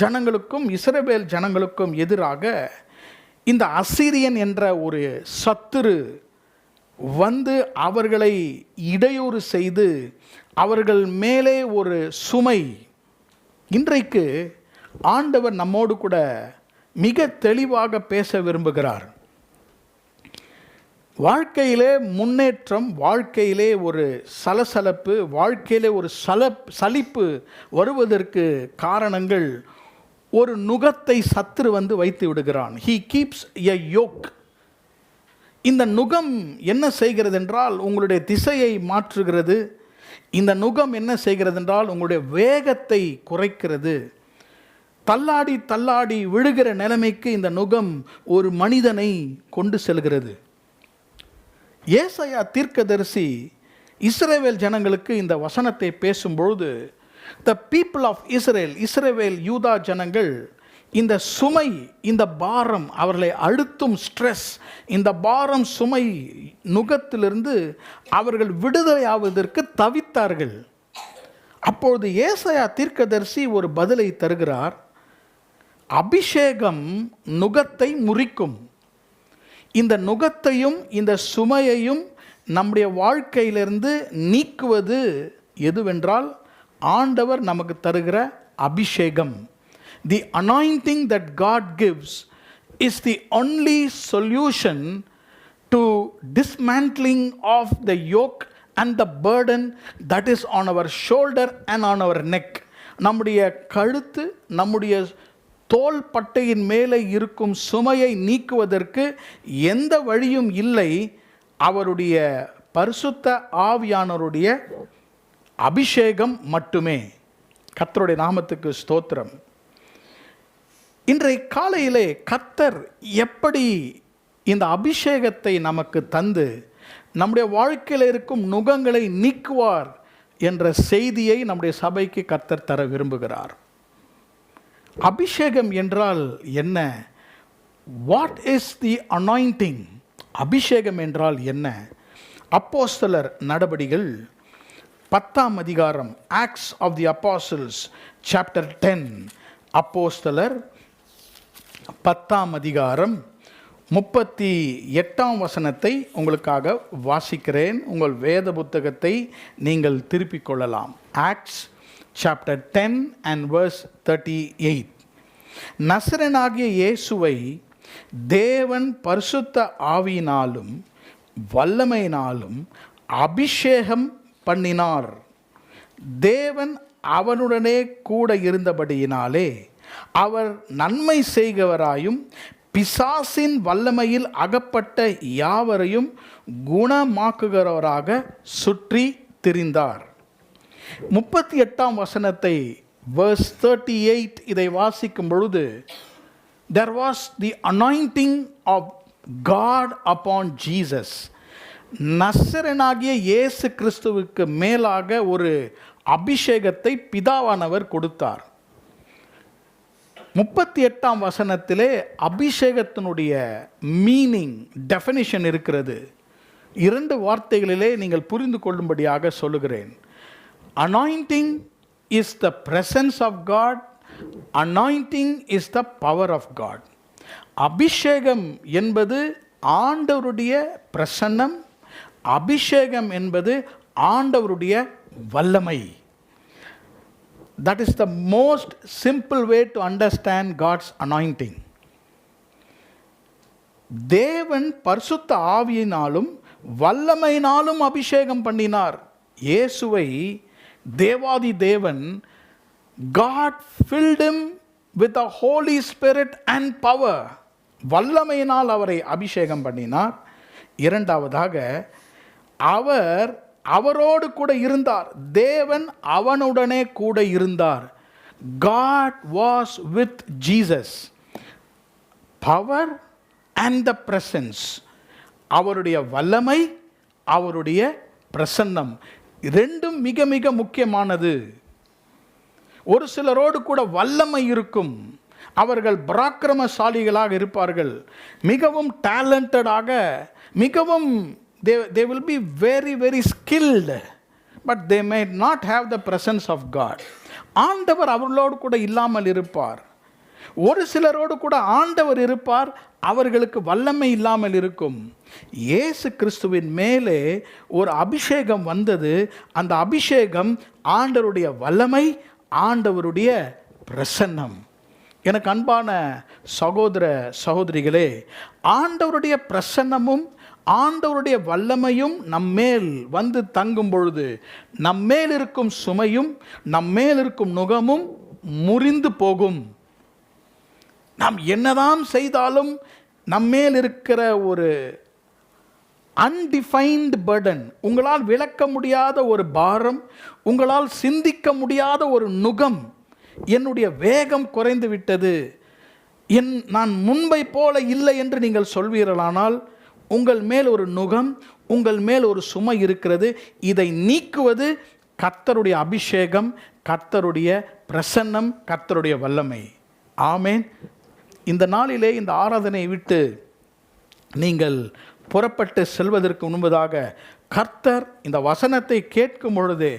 ஜனங்களுக்கும் இஸ்ரவேல் ஜனங்களுக்கும் எதிராக இந்த அசீரியன் என்ற ஒரு சத்துரு வந்து அவர்களை இடையூறு செய்து அவர்கள் மேலே ஒரு சுமை. இன்றைக்கு ஆண்டவர் நம்மோடு கூட மிக தெளிவாக பேச விரும்புகிறார். வாழ்க்கையிலே முன்னேற்றம், வாழ்க்கையிலே ஒரு சலசலப்பு, வாழ்க்கையிலே ஒரு சலிப்பு வருவதற்கு காரணங்கள் ஒரு நுகத்தை சத்துரு வந்து வைத்து விடுகிறான். He keeps a yoke. இந்த நுகம் என்ன செய்கிறது என்றால் உங்களுடைய திசையை மாற்றுகிறது. இந்த நுகம் என்ன செய்கிறது என்றால் உங்களுடைய வேகத்தை குறைக்கிறது. தள்ளாடி தள்ளாடி விழுகிற நிலைமைக்கு இந்த நுகம் ஒரு மனிதனை கொண்டு செல்கிறது. ஏசாயா தீர்க்கதரிசி இஸ்ரவேல் ஜனங்களுக்கு இந்த வசனத்தை பேசும்பொழுது the people of Israel, இஸ்ரவேல் யூதா ஜனங்கள் இந்த சுமை, இந்த பாரம் அவர்களை அழுத்தும் ஸ்ட்ரெஸ், இந்த பாரம் சுமை நுகத்திலிருந்து அவர்கள் விடுதலையாவதற்கு தவித்தார்கள். அப்பொழுது ஏசாயா தீர்க்கதரிசி ஒரு பதிலை தருகிறார். அபிஷேகம் நுகத்தை முறிக்கும். இந்த நுகத்தையும் இந்த சுமையையும் நம்முடைய வாழ்க்கையிலிருந்து நீக்குவது எதுவென்றால் ஆண்டவர் நமக்கு தருகிற அபிஷேகம். The anointing that God gives is the only solution to dismantling of the yoke and the burden that is on our shoulder and on our neck. நம்முடைய கழுத்து, நம்முடைய தோள் பட்டையின் மேலே இருக்கும் சுமையை நீக்குவதற்கு எந்த வழியும் இல்லை. அவருடைய பரிசுத்த ஆவியானவருடைய அபிஷேகம் மட்டுமே. கர்த்தருடைய நாமத்துக்கு ஸ்தோத்திரம். இன்றைய காலையிலே கர்த்தர் எப்படி இந்த அபிஷேகத்தை நமக்கு தந்து நம்முடைய வாழ்க்கையில் இருக்கும் நுகங்களை நீக்குவார் என்ற செய்தியை நம்முடைய சபைக்கு கர்த்தர் தர விரும்புகிறார். அபிஷேகம் என்றால் என்ன? What is the anointing? அபிஷேகம் என்றால் என்ன? அப்போஸ்தலர் நடபடிகள் 10ஆம் அதிகாரம், Acts of the Apostles chapter 10. அப்போஸ்தலர் 10ஆம் அதிகாரம் 38ஆம் வசனத்தை உங்களுக்காக வாசிக்கிறேன். உங்கள் வேத புத்தகத்தை நீங்கள் திருப்பிக் கொள்ளலாம். Acts chapter 10 and verse 38. நசரேயனாகிய இயேசுவை தேவன் பரிசுத்த ஆவியினாலும் வல்லமையினாலும் அபிஷேகம் பண்ணினார். தேவன் அவனுடனே கூட இருந்தபடியினாலே அவர் நன்மை செய்கிறவராயும் பிசாசின் வல்லமையில் அகப்பட்ட யாவரையும் குணமாக்குகிறவராக சுற்றி திரிந்தார். 38ஆம் வசனத்தை verse 38 இதை வாசிக்கும் பொழுது, there was the anointing of God upon Jesus. நசரேயனாகிய இயேசு கிறிஸ்துவுக்கு மேலாக ஒரு அபிஷேகத்தை பிதாவானவர் கொடுத்தார். 38ஆம் வசனத்திலே அபிஷேகத்தினுடைய மீனிங் டெஃபினிஷன் இருக்கிறது. 2 வார்த்தைகளிலே நீங்கள் புரிந்து கொள்ளும்படியாக சொல்லுகிறேன். Anointing is the presence of God, anointing is the power of God. அபிஷேகம் என்பது ஆண்டவருடைய பிரசன்னம், அபிஷேகம் என்பது ஆண்டவருடைய வல்லமை. That is the most simple way to understand God's anointing. தேவன் பரிசுத்த ஆவியினாலும் வல்லமையினாலும் அபிஷேகம் பண்ணினார். இயேசுவை தேவாதி தேவன், God filled him with the Holy Spirit and power. வல்லமையினால் அவரை அபிஷேகம் பண்ணினார். இரண்டாவதாக அவரோடு கூட இருந்தார். தேவன் அவனுடனே கூட இருந்தார். God was with Jesus. Power and the presence. அவருடைய வல்லமை, அவருடைய பிரசன்னம் ரெண்டும் மிக மிக முக்கியமானது. ஒரு சிலரோடு கூட வல்லமை இருக்கும், அவர்கள் பராக்கிரமசாலிகளாக இருப்பார்கள், மிகவும் டேலண்டடாக, மிகவும் they will be very very skilled, but they may not have the presence of God. ஆண்டவர் அவர்களோடு கூட இல்லாமல் இருப்பார். ஒரு சிலரோடு கூட ஆண்டவர் இருப்பார், அவர்களுக்கு வல்லமை இல்லாமல் இருக்கும். இயேசு கிறிஸ்துவின் மேலே ஒரு அபிஷேகம் வந்தது. அந்த அபிஷேகம் ஆண்டவருடைய வல்லமை, ஆண்டவருடைய பிரசன்னம். எனக்கு அன்பான சகோதர சகோதரிகளே, ஆண்டவருடைய பிரசன்னமும் ஆண்டவருடைய வல்லமையும் நம்மேல் வந்து தங்கும் பொழுது நம்மேல் இருக்கும் சுமையும் நம்மேல் இருக்கும் நுகமும் முறிந்து போகும். நாம் என்னதான் செய்தாலும் நம்மேல் இருக்கிற ஒரு அன்டிஃபைன்டு பர்டன், உங்களால் விளக்க முடியாத ஒரு பாரம், உங்களால் சிந்திக்க முடியாத ஒரு நுகம், என்னுடைய வேகம் குறைந்து விட்டது, நான் முன்பை போல இல்லை என்று நீங்கள் சொல்வீர்களானால், உங்கள் மேல் ஒரு நுகம், உங்கள் மேல் ஒரு சுமை இருக்கிறது. இதை நீக்குவது கர்த்தருடைய அபிஷேகம், கர்த்தருடைய பிரசன்னம், கர்த்தருடைய வல்லமை. ஆமென். இந்த நாளிலே இந்த ஆராதனை விட்டு நீங்கள் புறப்பட்டு செல்வதற்கு முன்பதாக கர்த்தர் இந்த வசனத்தை கேட்கும் பொழுதே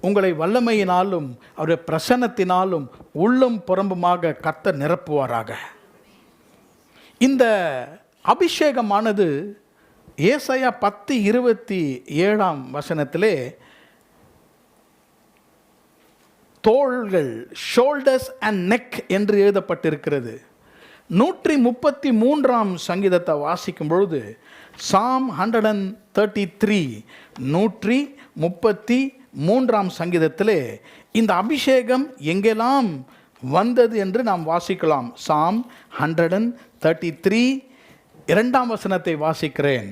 உங்களை வல்லமையினாலும் அவருடைய பிரசன்னத்தினாலும் உள்ளும் புறம்புமாக கர்த்தர் நிரப்புவாராக. இந்த அபிஷேகமானது ஏசாயா 10:27 வசனத்திலே தோள்கள், ஷோல்டர்ஸ் அண்ட் நெக் என்று எழுதப்பட்டிருக்கிறது. 133 சங்கீதத்தை வாசிக்கும் பொழுது, Psalm 133 133 சங்கீதத்திலே இந்த அபிஷேகம் எங்கெல்லாம் வந்தது என்று நாம் வாசிக்கலாம். Psalm 133 2 வசனத்தை வாசிக்கிறேன்.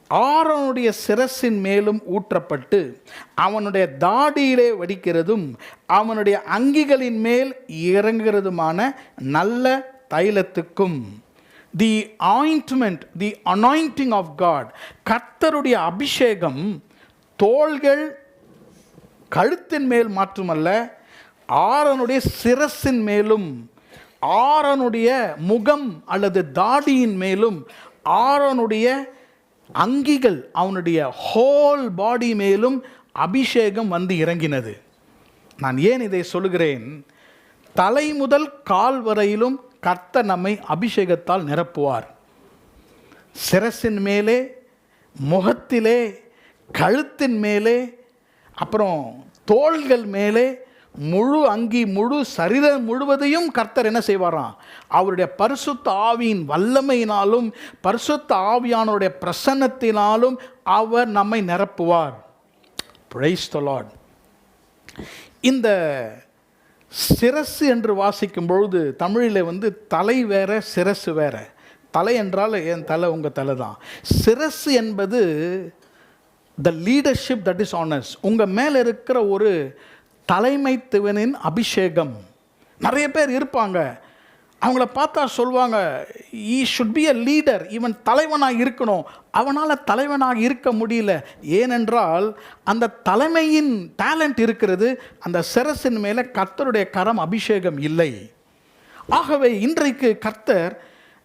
ஆரோனுடைய சிரசின் மேலும் ஊற்றப்பட்டு அவனுடைய தாடியிலே வடிக்கிறதும் அவனுடைய அங்கிகளின் மேல் இறங்குகிறதுமான நல்ல தைலத்துக்கும், தி ஆயின்ட்மெண்ட், தி அனாயிண்டிங் ஆஃப் காட், கர்த்தருடைய அபிஷேகம் தோள்கள் கழுத்தின் மேல் மாற்றுமல்ல, ஆரோனுடைய சிரசின் மேலும், ஆரோனுடைய முகம் அல்லது தாடியின் மேலும், ஆரோனுடைய அங்கிகள், அவனுடைய ஹோல் பாடி மேலும் அபிஷேகம் வந்து இறங்கினது. நான் ஏன் இதை சொல்கிறேன்? தலை முதல் கால் வரையிலும் கர்த்தர் நம்மை அபிஷேகத்தால் நிரப்புவார். சிரசின் மேலே, முகத்திலே, கழுத்தின் மேலே, அப்புறம் தோள்கள் மேலே, முழு அங்கி, முழு சரீரம் முழுவதையும் கர்த்தர் என்ன செய்வாராம்? அவருடைய பரிசுத்த ஆவியின் வல்லமையினாலும் பரிசுத்த ஆவியானவருடைய பிரசன்னத்தினாலும் அவர் நம்மை நிரப்புவார். Praise the Lord. இந்த சிரசு என்று வாசிக்கும் பொழுது தமிழில் தலை வேற, சிரசு வேற. தலை என்றால் என் தலை, உங்கள் தலை தான். சிரசு என்பது the leadership that is on us. உங்கள் மேலே இருக்கிற ஒரு தலைமைத்துவனின் அபிஷேகம். நிறைய பேர் இருப்பாங்க, அவங்கள பார்த்தா சொல்லுவாங்க, he should be a leader, இவன் தலைவனாக இருக்கணும். அவனால் தலைவனாக இருக்க முடியல. ஏனென்றால் அந்த தலைமையின் டேலண்ட் இருக்கிறது, அந்த சிரசின் மேலே கர்த்தருடைய கரம் அபிஷேகம் இல்லை. ஆகவே இன்றைக்கு கர்த்தர்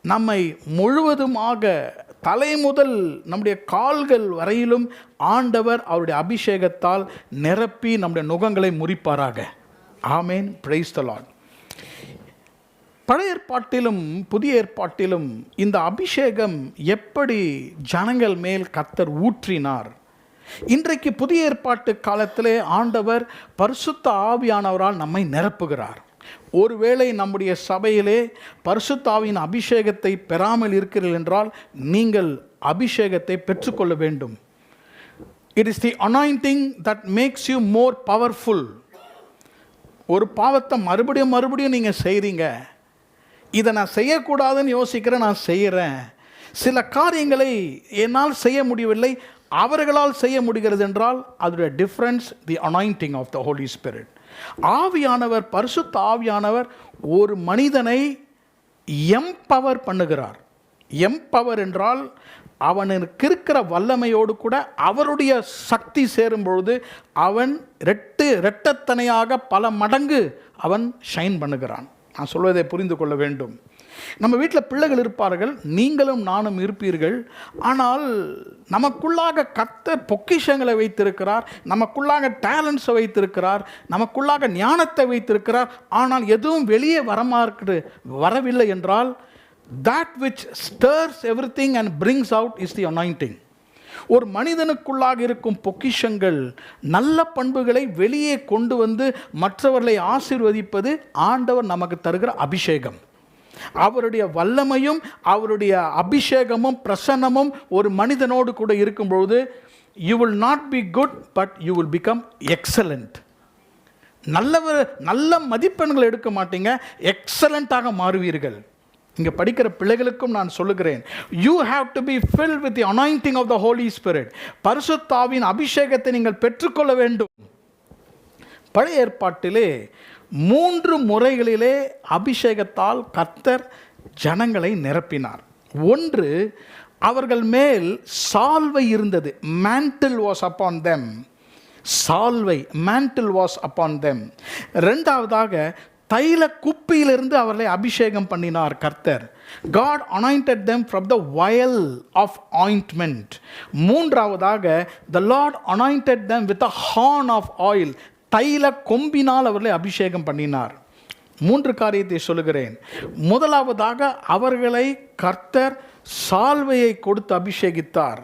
நம்மை முழுவதுமாக தலை முதல் நம்முடைய கால்கள் வரையிலும் ஆண்டவர் அவருடைய அபிஷேகத்தால் நிரப்பி நம்முடைய நுகங்களை முறிப்பாராக. ஆமேன். Praise the Lord. பழைய ஏற்பாட்டிலும் புதிய ஏற்பாட்டிலும் இந்த அபிஷேகம் எப்படி ஜனங்கள் மேல் கர்த்தர் ஊற்றினார். இன்றைக்கு புதிய ஏற்பாட்டு காலத்திலே ஆண்டவர் பரிசுத்த ஆவியானவரால் நம்மை நிரப்புகிறார். ஒருவேளை நம்முடைய சபையிலே பரிசுத்த ஆவியின் அபிஷேகத்தை பெறாமல் இருக்கிறீர்கள் என்றால் நீங்கள் அபிஷேகத்தை பெற்றுக்கொள்ள வேண்டும். It is the anointing that makes you more powerful. ஒரு பாவத்தை மறுபடியும் நீங்கள் செய்கிறீங்க, இதை நான் செய்யக்கூடாதுன்னு யோசிக்கிறேன், நான் செய்கிறேன். சில காரியங்களை என்னால் செய்ய முடியவில்லை, அவர்களால் செய்ய முடிகிறது என்றால் அதோடைய difference the anointing of the Holy Spirit. ஆவியானவர், பரிசுத்த ஆவியானவர் ஒரு மனிதனை எம்பவர் பண்ணுகிறார். எம்பவர் என்றால் அவனுக்கு இருக்கிற வல்லமையோடு கூட அவருடைய சக்தி சேரும் பொழுது அவன் இரட்டத்தனையாக பல மடங்கு அவன் ஷைன் பண்ணுகிறான். நான் சொல்வதை புரிந்து கொள்ள வேண்டும். நம்ம வீட்டில் பிள்ளைகள் இருப்பார்கள், நீங்களும் நானும் இருப்பீர்கள். ஆனால் நமக்குள்ளாக கர்த்தர் பொக்கிஷங்களை வைத்திருக்கிறார், நமக்குள்ளாக டேலண்ட்ஸை வைத்திருக்கிறார், நமக்குள்ளாக ஞானத்தை வைத்திருக்கிறார். ஆனால் எதுவும் வெளியே வரவில்லை என்றால் that which stirs everything and brings out is the anointing. ஒரு மனிதனுக்குள்ளாக இருக்கும் பொக்கிஷங்கள், நல்ல பண்புகளை வெளியே கொண்டு வந்து மற்றவர்களை ஆசீர்வதிப்பது ஆண்டவர் நமக்கு தருகிற அபிஷேகம். அவருடைய வல்லமையும் அவருடைய அபிஷேகமும் பிரசன்னமும் ஒரு மனிதனோடு கூட இருக்கும்பொழுது you will not be good but you will become excellent. நல்ல மதிப்பெண்கள் எடுக்க மாட்டீங்க, எக்ஸலண்ட்டாக மாறுவீர்கள். இங்கே படிக்கிற பிள்ளைகளுக்கும் நான் சொல்லுகிறேன், you have to be filled with the anointing of the Holy Spirit. பரிசுத்த ஆவியின் அபிஷேகத்தை நீங்கள் பெற்றுக்கொள்ள வேண்டும். பழைய ஏற்பாட்டிலே 3 முறைகளிலே அபிஷேகத்தால் கர்த்தர் ஜனங்களை நிரப்பினார். ஒன்று, அவர்கள் மேல் சால்வை இருந்தது. mantle was upon them. சால்வை, mantle was upon them. இரண்டாவதாக தைல குப்பியிலிருந்து அவர்களை அபிஷேகம் பண்ணினார் கர்த்தர். God anointed them from the vial of ointment. மூன்றாவதாக the Lord anointed them with a horn of oil. தைல கொம்பினால் அவர்களை அபிஷேகம் பண்ணினார். 3 காரியத்தை சொல்லுகிறேன். முதலாவதாக அவர்களை கர்த்தர் சால்வையை கொடுத்து அபிஷேகித்தார்.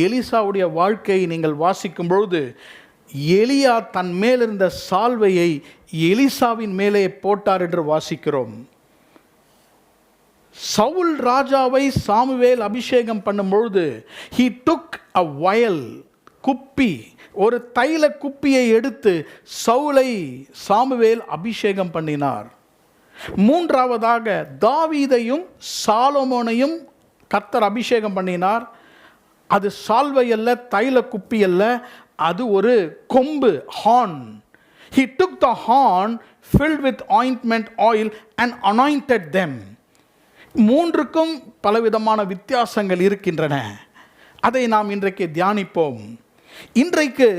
எலிசாவுடைய வாழ்க்கையை நீங்கள் வாசிக்கும் பொழுது எலியா தன் மேலிருந்த சால்வையை எலிசாவின் மேலே போட்டார் என்று வாசிக்கிறோம். சவுல் ராஜாவை சாமுவேல் அபிஷேகம் பண்ணும்பொழுது he took a vial, குப்பி, ஒரு தைல குப்பியை எடுத்து சவுலை சாமுவேல் அபிஷேகம் பண்ணினார். மூன்றாவதாக தாவீதையும் சாலமோனையும் கர்த்தர் அபிஷேகம் பண்ணினார். அது சால்வை அல்ல, தைல குப்பி அல்ல, அது ஒரு கொம்பு, horn. He took the horn filled with ointment oil and anointed them. மூன்றுக்கும் பலவிதமான வித்தியாசங்கள் இருக்கின்றன. அதை நாம் இன்றைக்கு தியானிப்போம். இன்றைக்கு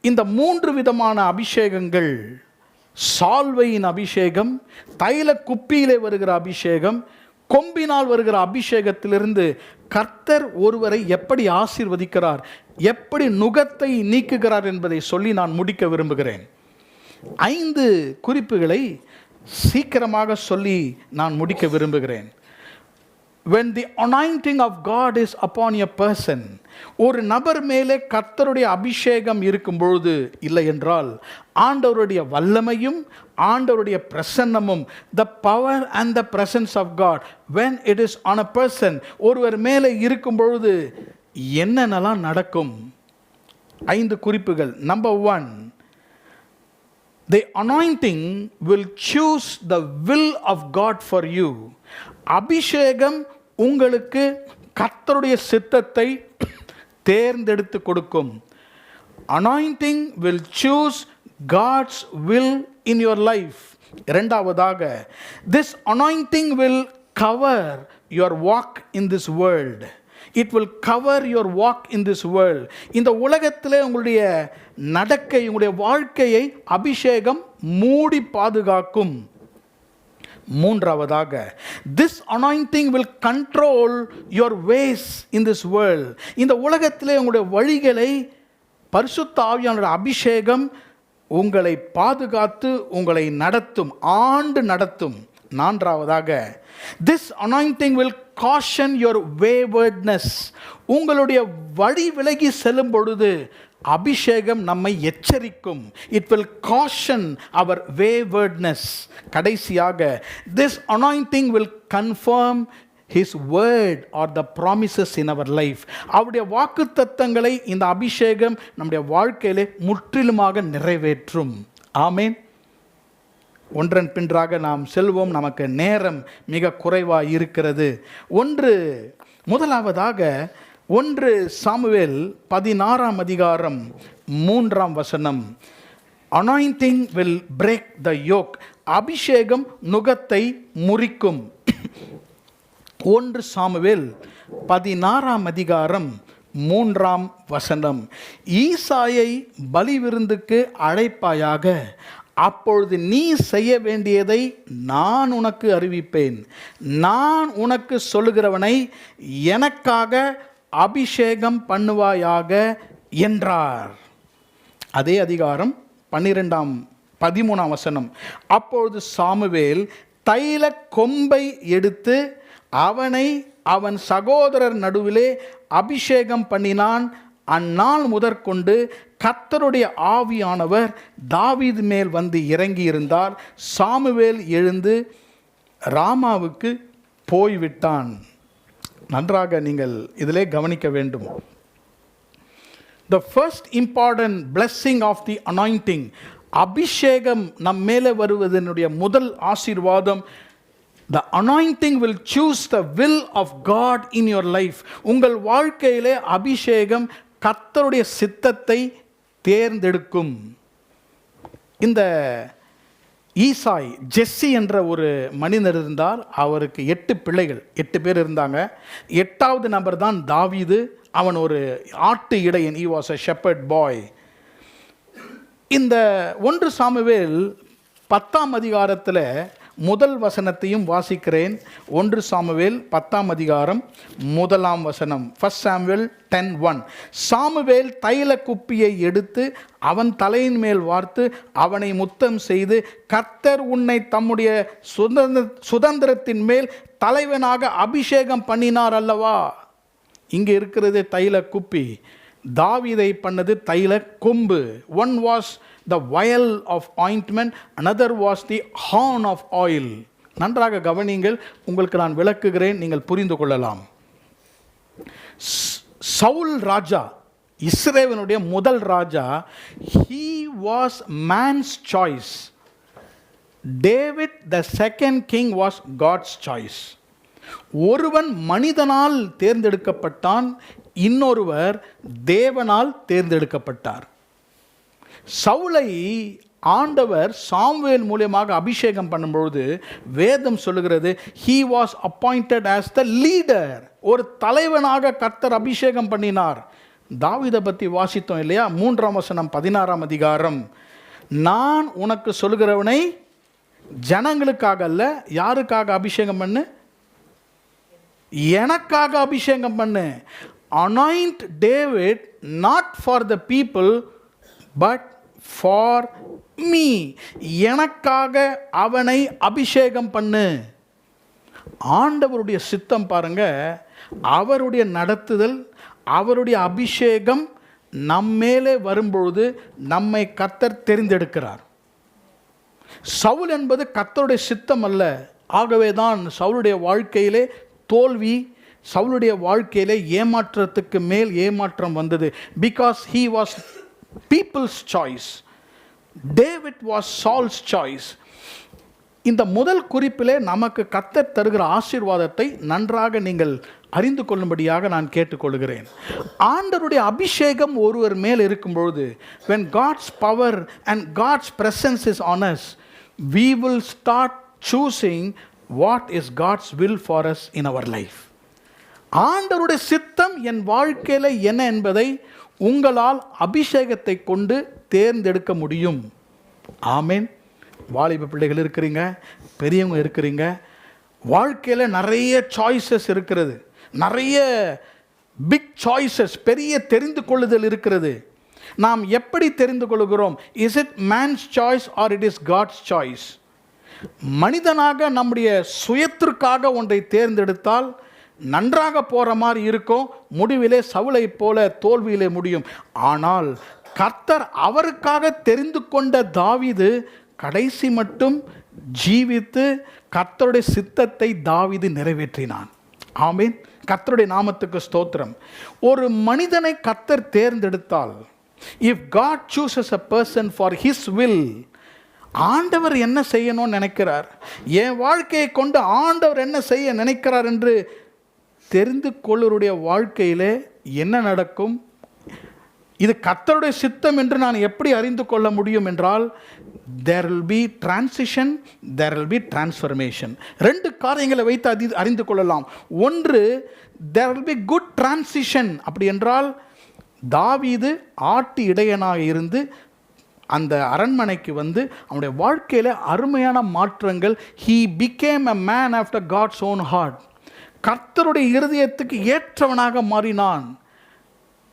இந்த 3 விதமான அபிஷேகங்கள், சால்வையின் அபிஷேகம், தைல குப்பியிலே வருகிற அபிஷேகம், கொம்பினால் வருகிற அபிஷேகத்திலிருந்து கர்த்தர் ஒருவரை எப்படி ஆசீர்வதிக்கிறார், எப்படி நுகத்தை நீக்குகிறார் என்பதை சொல்லி நான் முடிக்க விரும்புகிறேன். 5 குறிப்புகளை சீக்கிரமாக சொல்லி நான் முடிக்க விரும்புகிறேன். when the anointing of God is upon a person, ஒரு நபர் மேலே கர்த்தருடைய அபிஷேகம் இருக்கும் பொழுது, இல்லை என்றால் ஆண்டவருடைய வல்லமையும் ஆண்டவருடைய பிரசன்னமும், the power and the presence of God when it is on a person, ஒருவர் மேலே இருக்கும் பொழுது என்னென்னலாம் நடக்கும்? 5 குறிப்புகள். Number 1, the anointing will choose the will of God for you. அபிஷேகம் உங்களுக்கு கர்த்தருடைய சித்தத்தை தேர்ந்தெடுத்து கொடுக்கும். Anointing will choose God's will in your life. இரண்டாவதாக, this anointing will cover your walk in this world. It will cover your walk in this world. இந்த உலகத்திலே உங்களுடைய நடக்கை, உங்களுடைய வாழ்க்கையை அபிஷேகம் மூடி பாதுகாக்கும். மூன்றாவதாக, this anointing will control your ways in this world. இந்த உலகத்திலே உங்களுடைய வழிகளை பரிசுத்த ஆவியானவருடைய அபிஷேகம் உங்களை பாதுகாத்து உங்களை நடத்தும், ஆண்டு நடத்தும். நான்காவதாக, this anointing will caution your waywardness. உங்களுடைய வழி விலகி செல்லும் பொழுது அபிஷேகம் நம்மை எச்சரிக்கும். It will caution our waywardness. கடைசியாக, this anointing will confirm His word or the promises in our life. அவருடைய வாக்குத்தத்தங்களை இந்த அபிஷேகம் நம்முடைய வாழ்க்கையிலே முற்றிலுமாக நிறைவேற்றும். ஆமென். ஒன்றன் பின்றாக நாம் செல்வோம். நமக்கு நேரம் மிக குறைவாக இருக்கிறது. முதலாவதாக 1 சாமுவேல் 16 அதிகாரம் 3 anointing will break the yoke. அபிஷேகம் நுகத்தை முறிக்கும். 1 சாமுவேல் 16 அதிகாரம் 3 ஈசாயை பலி விருந்துக்கு அழைப்பாயாக, அப்பொழுது நீ செய்ய வேண்டியதை நான் உனக்கு அறிவிப்பேன். நான் உனக்கு சொல்லுகிறவனை எனக்காக அபிஷேகம் பண்ணுவாயாக என்றார். அதே அதிகாரம் 13 அப்பொழுது சாமுவேல் தைல கொம்பை எடுத்து அவனை அவன் சகோதரர் நடுவிலே அபிஷேகம் பண்ணினான். அந்நாள் முதற்கொண்டு கர்த்தருடைய ஆவியானவர் தாவீது மேல் வந்து இறங்கி இருந்தார். சாமுவேல் எழுந்து ராமாவுக்கு போய்விட்டான். நன்றாக நீங்கள் இதிலே கவனிக்க வேண்டும். The first important blessing of the anointing, அபிஷேகம் நம் மேலே வருவதனுடைய முதல் ஆசீர்வாதம், the anointing will choose the will of God in your life. உங்கள் வாழ்க்கையிலே அபிஷேகம் கர்த்தருடைய சித்தத்தை தேர்ந்தெடுக்கும். இந்த ஈசாய், ஜெஸ்ஸி என்ற ஒரு மனிதர் இருந்தார். அவருக்கு 8 பிள்ளைகள், 8 பேர் இருந்தாங்க. 8வது நபர் தான் தாவீது. அவன் ஒரு ஆட்டு இடையன். he was a shepherd boy. இந்த 1 சாமுவேல் 10 அதிகாரத்தில் முதல் வசனத்தையும் வாசிக்கிறேன். 1 சாமுவேல் 10 அதிகாரம் 1 1 சாமுவேல் 10:1 சாமுவேல் தைல குப்பியை எடுத்து அவன் தலையின் மேல் வார்த்து அவனை முத்தம் செய்து, கர்த்தர் உன்னை தம்முடைய சுதந்திரத்தின் மேல் தலைவனாக அபிஷேகம் பண்ணினார் அல்லவா. இங்கே இருக்கிறது தைல குப்பி, தாவீதை பண்ணது தைல கொம்பு. One was the vial of ointment, another was the horn of oil. நன்றாக கவனிங்கள், உங்களுக்கு நான் விளக்குகிறேன், நீங்கள் புரிந்து கொள்ளலாம். சவுல் ராஜா, இஸ்ரவேலுடைய முதல் ராஜா, he was man's choice. David the second king was God's choice. ஒருவன் மனிதனால் தேர்ந்தெடுக்கப்பட்டான், இன்னொருவர் தேவனால் தேர்ந்தெடுக்கப்பட்டார். சவுலை ஆண்டவர் சாமுவேல் மூலமாக அபிஷேகம் பண்ணும்பொழுது வேதம் சொல்லுகிறது, he was appointed as the leader. ஒரு தலைவனாக கர்த்தர் அபிஷேகம் பண்ணினார். தாவீதை பற்றி வாசித்தோம் இல்லையா? 3 16 அதிகாரம், நான் உனக்கு சொல்லுகிறவனை ஜனங்களுக்காக அல்ல, யாருக்காக அபிஷேகம் பண்ணு? எனக்காக அபிஷேகம் பண்ணு. anoint David not for the people but for me. எனக்காக அவனை அபிஷேகம் பண்ணு. ஆண்டவருடைய சித்தம் பாருங்க, அவருடைய நடத்துதல், அவருடைய அபிஷேகம் நம்மேலே வரும்பொழுது நம்மை கர்த்தர் தெரிந்தெடுக்கிறார். சவுல் என்பது கர்த்தருடைய சித்தம் அல்ல. ஆகவே தான் சவுலுடைய வாழ்க்கையிலே தோல்வி, சவுலுடைய வாழ்க்கையிலே ஏமாற்றத்துக்கு மேல் ஏமாற்றம் வந்தது. Because he was people's choice. David was Saul's choice. இந்த முதல் குறிப்பிலே நமக்கு கர்த்தர் தருகிற ஆசீர்வாதத்தை நன்றாக நீங்கள் அறிந்து கொள்ளும்படியாக நான் கேட்டுக்கொள்கிறேன். ஆண்டவருடைய அபிஷேகம் ஒருவர் மேல் இருக்கும்பொழுது, when God's power and God's presence is on us, we will start choosing what is God's will for us in our life. ஆண்டவருடைய சித்தம் என் வாழ்க்கையில் என்ன என்பதை உங்களால் அபிஷேகத்தை கொண்டு தேர்ந்தெடுக்க முடியும். ஆமேன். வாலிப பிள்ளைகள் இருக்கிறீங்க, பெரியவங்க இருக்கிறீங்க, வாழ்க்கையில் நிறைய சாய்ஸஸ் இருக்கிறது, நிறைய பிக் சாய்ஸஸ், பெரிய தெரிந்து கொள்ளுதல் இருக்கிறது. நாம் எப்படி தெரிந்து கொள்கிறோம்? Is it man's choice or it is God's choice? மனிதனாக நம்முடைய சுயத்திற்காக ஒன்றை தேர்ந்தெடுத்தால் நன்றாக போகிற மாதிரி இருக்கும், முடிவிலே சவுலை போல தோல்வியிலே முடியும். ஆனால் கர்த்தர் அவருக்காக தெரிந்து கொண்ட தாவீது கடைசி மட்டும் ஜீவித்து கர்த்தருடைய சித்தத்தை தாவீது நிறைவேற்றினான். ஆமீன். கர்த்தருடைய நாமத்துக்கு ஸ்தோத்திரம். ஒரு மனிதனை கர்த்தர் தேர்ந்தெடுத்தால், if God chooses a person for his will, ஆண்டவர் என்ன செய்யணும்னு நினைக்கிறார், என் வாழ்க்கையை கொண்டு ஆண்டவர் என்ன செய்ய நினைக்கிறார் என்று தெரிந்து கொள்ளுடைய வாழ்க்கையிலே என்ன நடக்கும்? இது கர்த்தருடைய சித்தம் என்று நான் எப்படி அறிந்து கொள்ள முடியும் என்றால், there will be transition, there will be transformation. ரெண்டு காரியங்களை வைத்து அறிந்து கொள்ளலாம். ஒன்று, there will be good transition. அப்படி என்றால் தாவீது ஆட்டு இடையனாக இருந்து அந்த அரண்மனைக்கு வந்து அவனுடைய வாழ்க்கையில் அருமையான மாற்றங்கள். he became a man after God's own heart. கர்த்தருடைய இருதயத்துக்கு ஏற்றவனாக மாறினான்.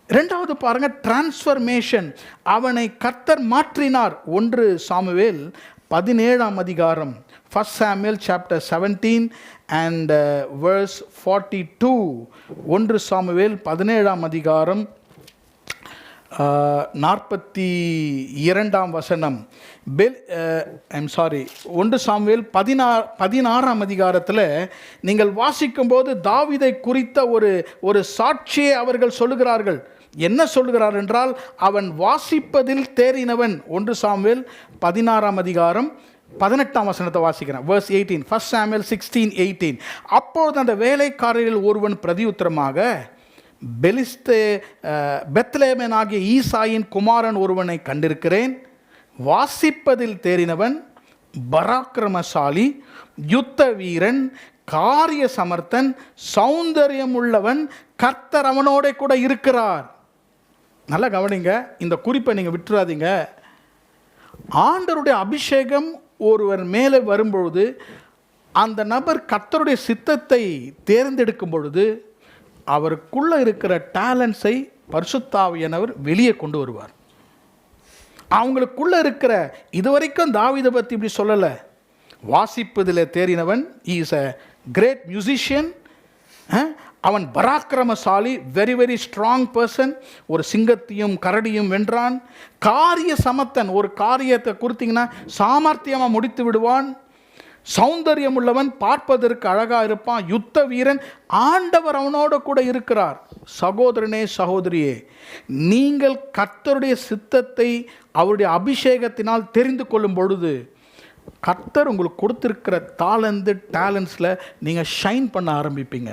இரண்டாவது பாருங்க, டிரான்ஸ்ஃபர்மேஷன். அவனை கர்த்தர் மாற்றினார். 1 சாமுவேல் 17ஆம் அதிகாரம், 1 Samuel chapter 17 and verse 42. 1 Samuel 17ஆம் அதிகாரம் 42ஆம் வசனம். 1 சாமுவேல் 16ஆம் அதிகாரத்தில் நீங்கள் வாசிக்கும்போது தாவீதை குறித்த ஒரு சாட்சியை அவர்கள் சொல்லுகிறார்கள். என்ன சொல்லுகிறார் என்றால், அவன் வாசிப்பதில் தேறினவன். 1 சாமுவேல் 16ஆம் அதிகாரம் 18ஆம் வசனத்தை வாசிக்கிறேன். verse 18. 1 Samuel 16:18. அப்பொழுது அந்த வேலைக்காரரில் ஒருவன் பிரதியுத்தரமாக, பெத்லேமேனாகிய ஈசாயின் குமாரன் ஒருவனை கண்டிருக்கிறேன், வாசிப்பதில் தேறினவன், பராக்கிரமசாலி, யுத்த வீரன், காரிய சமர்த்தன், சௌந்தரியம் உள்ளவன், கர்த்தர் அவனோட கூட இருக்கிறார். நல்லா கவனிங்க, இந்த குறிப்பை நீங்கள் விட்டுறாதீங்க. ஆண்டவருடைய அபிஷேகம் ஒருவர் மேலே வரும்பொழுது, அந்த நபர் கர்த்தருடைய சித்தத்தை தேர்ந்தெடுக்கும் பொழுது, அவருக்குள்ளே இருக்கிற டேலண்ட்ஸை பரிசுத்தாவியானவர் வெளியே கொண்டு வருவார். அவங்களுக்குள்ளே இருக்கிற, இதுவரைக்கும் தாவீதை பற்றி இப்படி சொல்லலை, வாசிப்பதில் தேறினவன், he is a great musician, அவன் பராக்கிரமசாலி, வெரி வெரி ஸ்ட்ராங் பர்சன், ஒரு சிங்கத்தையும் கரடியும் வென்றான். காரிய சமத்தன், ஒரு காரியத்தை கொடுத்தீங்கன்னா சாமர்த்தியமாக முடித்து விடுவான். சௌந்தரியம் உள்ளவன், பார்ப்பதற்கு அழகாக இருப்பான். யுத்த வீரன், ஆண்டவர் அவனோடு கூட இருக்கிறார். சகோதரனே சகோதரியே, நீங்கள் கர்த்தருடைய சித்தத்தை அவருடைய அபிஷேகத்தினால் தெரிந்து கொள்ளும் பொழுது, கர்த்தர் உங்களுக்கு கொடுத்திருக்கிற டேலண்ட்ஸில் நீங்கள் ஷைன் பண்ண ஆரம்பிப்பீங்க.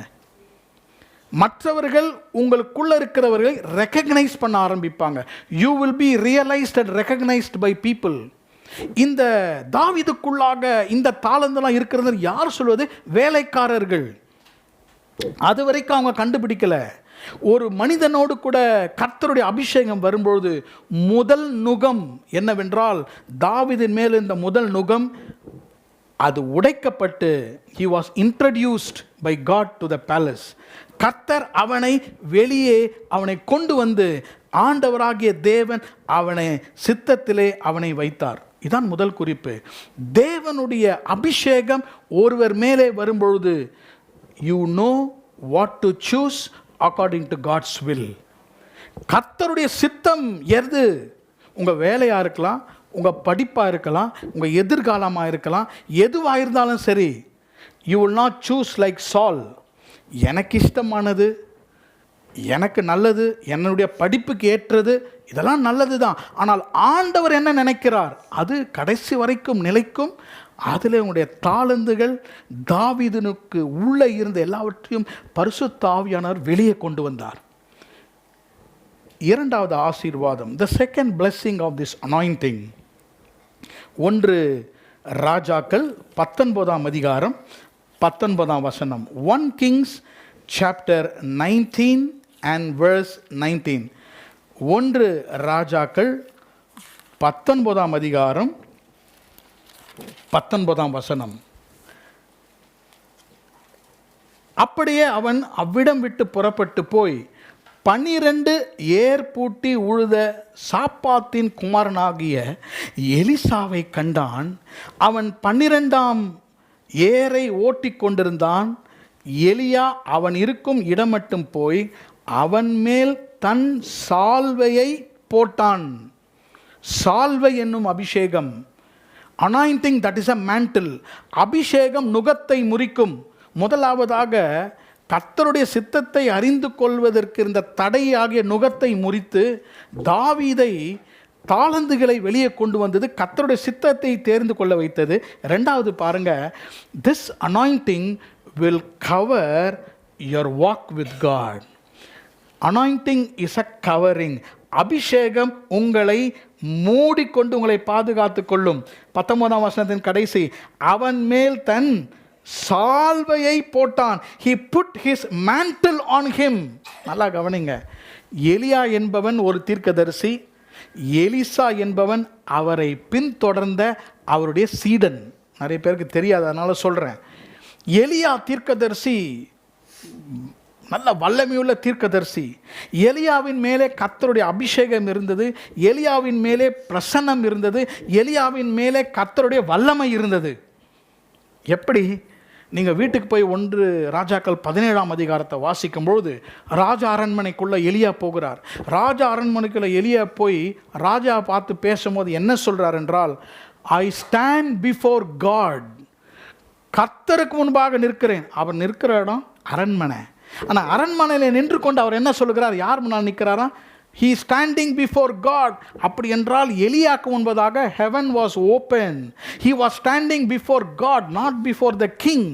மற்றவர்கள் உங்களுக்குள்ள இருக்கிறவர்களை ரெக்கக்னைஸ் பண்ண ஆரம்பிப்பாங்க. You will be realised and recognised by people. இந்த தாவீதுக்குள்ளாக இந்த தாளந்தெல்லாம் இருக்கிறது யார் சொல்வது? வேலைக்காரர்கள். அது வரைக்கும் அவங்க கண்டுபிடிக்கல. ஒரு மனிதனோடு கூட கர்த்தருடைய அபிஷேகம் வரும்பொழுது முதல் நுகம் என்னவென்றால், தாவீதின் மேல் இந்த முதல் நுகம் அது உடைக்கப்பட்டு, he was introduced by God to the palace. கர்த்தர் அவனை வெளியே அவனை கொண்டு வந்து ஆண்டவராகிய தேவன் அவனை சித்தத்திலே அவனை வைத்தார். இதான் முதல் குறிப்பு. தேவனுடைய அபிஷேகம் ஒருவர் மேலே வரும்பொழுது you know what to choose according to God's will. கர்த்தருடைய சித்தம் எது? உங்கள் வேலையாக இருக்கலாம், உங்கள் படிப்பாக இருக்கலாம், உங்கள் எதிர்காலமாக இருக்கலாம், எதுவாக இருந்தாலும் சரி, you will not choose like Saul. எனக்கு இஷ்டமானது, எனக்கு நல்லது, என்னுடைய படிப்புக்கு ஏற்றது, இதெல்லாம் நல்லது தான். ஆனால் ஆண்டவர் என்ன நினைக்கிறார் அது கடைசி வரைக்கும் நிலைக்கும். அதில் உங்களுடைய தாளந்துகள், தாவீதுனுக்கு உள்ளே இருந்த எல்லாவற்றையும் பரிசுத்த ஆவியானவர் வெளியே கொண்டு வந்தார். இரண்டாவது ஆசீர்வாதம், the second blessing of this anointing, 1 ராஜாக்கள் 19ஆம் அதிகாரம் 19ஆம் வசனம். 1 Kings chapter 19 and verse 19. 1 ராஜாக்கள் 19ஆம் அதிகாரம் 19ஆம் வசனம். அப்படியே அவன் அவ்விடம் விட்டு புறப்பட்டு போய் 12 ஏர் பூட்டி உழுத சாப்பாத்தின் குமாரனாகிய எலிசாவை கண்டான். அவன் 12ஆம் ஏரை ஓட்டி கொண்டிருந்தான். எலியா அவன் இருக்கும் இடம் மட்டும் போய் அவன் மேல் தன் சால்வையை போட்டான். சால்வை என்னும் அபிஷேகம், anointing, that is a mantle. அபிஷேகம் நுகத்தை முறிக்கும். முதலாவதாக கர்த்தருடைய சித்தத்தை அறிந்து கொள்வதற்கு இருந்த தடையாகிய நுகத்தை முறித்து தாவீதை தாளந்துகளை வெளியே கொண்டு வந்தது, கர்த்தருடைய சித்தத்தை தேர்ந்து கொள்ள வைத்தது. ரெண்டாவது பாருங்க, this anointing will cover your walk with God. Anointing is a covering. அபிஷேகம் உங்களை மூடிக்கொண்டு உங்களை பாதுகாத்து கொள்ளும். 19ஆம் வசனத்தின் கடைசி, அவன் மேல் தன் சால்வையை போட்டான். he put his mantle on him. நல்லா கவனிங்க, எலியா என்பவன் ஒரு தீர்க்கதரிசி, எலிசா என்பவன் அவரை பின்தொடர்ந்த அவருடைய சீடன். நிறைய பேருக்கு தெரியாது, அதனால சொல்கிறேன். எலியா தீர்க்கதரிசி நல்ல வல்லமையுள்ள தீர்க்கதரிசி. எலியாவின் மேலே கர்த்தருடைய அபிஷேகம் இருந்தது, எலியாவின் மேலே பிரசன்னம் இருந்தது, எலியாவின் மேலே கர்த்தருடைய வல்லமை இருந்தது. எப்படி? நீங்கள் வீட்டுக்கு போய் 1 ராஜாக்கள் 17ஆம் அதிகாரத்தை வாசிக்கும்பொழுது ராஜா அரண்மனைக்குள்ளே எலியா போகிறார். ராஜா அரண்மனைக்குள்ளே எலியா போய் ராஜா பார்த்து பேசும்போது என்ன சொல்கிறார் என்றால், ஐ ஸ்டாண்ட் பிஃபோர் காட். கர்த்தருக்கு முன்பாக நிற்கிறேன். அவர் நிற்கிற இடம் அரண்மனை. ஆனால் அரண்மனையில் நின்று கொண்டு அவர் என்ன சொல்கிறார்? யார் முன்னால் நிற்கிறாரா? he is standing before God. அப்படி என்றால் எலியாக்கு முன்பதாக heaven was open. he was standing before God, not before the king.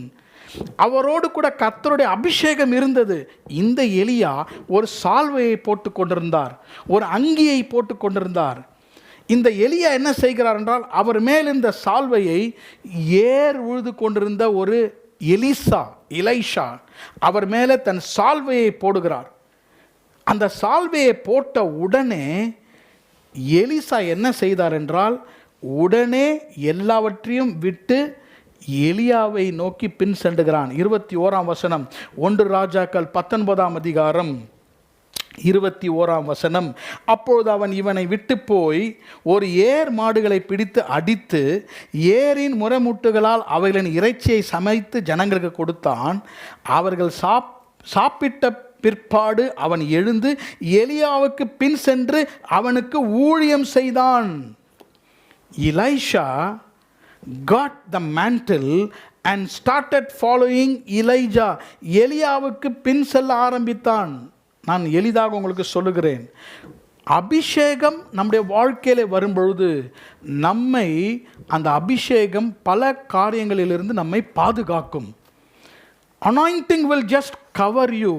அவரோடு கூட கர்த்தருடைய அபிஷேகம் இருந்தது. இந்த எலியா ஒரு சால்வையை போட்டு கொண்டிருந்தார், ஒரு அங்கியை போட்டு கொண்டிருந்தார். இந்த எலியா என்ன செய்கிறார் என்றால், அவர் மேல் இந்த சால்வையை ஏர் உழுது கொண்டிருந்த ஒரு எலிஷா அவர் மேலே தன் சால்வையை போடுகிறார். அந்த சால்வையை போட்ட உடனே எலிசா என்ன செய்தார் என்றால், உடனே எல்லாவற்றையும் விட்டு எலியாவை நோக்கி பின் சென்றுகிறான். 21ஆம் வசனம், 1 ராஜாக்கள் 19ஆம் அதிகாரம் 21ஆம் வசனம். அப்பொழுது அவன் இவனை விட்டு போய் ஒரு ஏர் மாடுகளை பிடித்து அடித்து ஏரின் முரமுட்டுகளால் அவைகளின் இறைச்சியை சமைத்து ஜனங்களுக்கு கொடுத்தான். அவர்கள் சாப்பிட்ட பிற்பாடு அவன் எழுந்து எலியாவுக்கு பின் சென்று அவனுக்கு ஊழியம் செய்தான். Elisha got the mantle and started following Elijah. எலியாவுக்கு பின் செல்ல ஆரம்பித்தான். நான் எளிதாக உங்களுக்கு சொல்லுகிறேன், அபிஷேகம் நம்முடைய வாழ்க்கையில் வரும்பொழுது நம்மை அந்த அபிஷேகம் பல காரியங்களிலிருந்து நம்மை பாதுகாக்கும். Anointing will just cover you.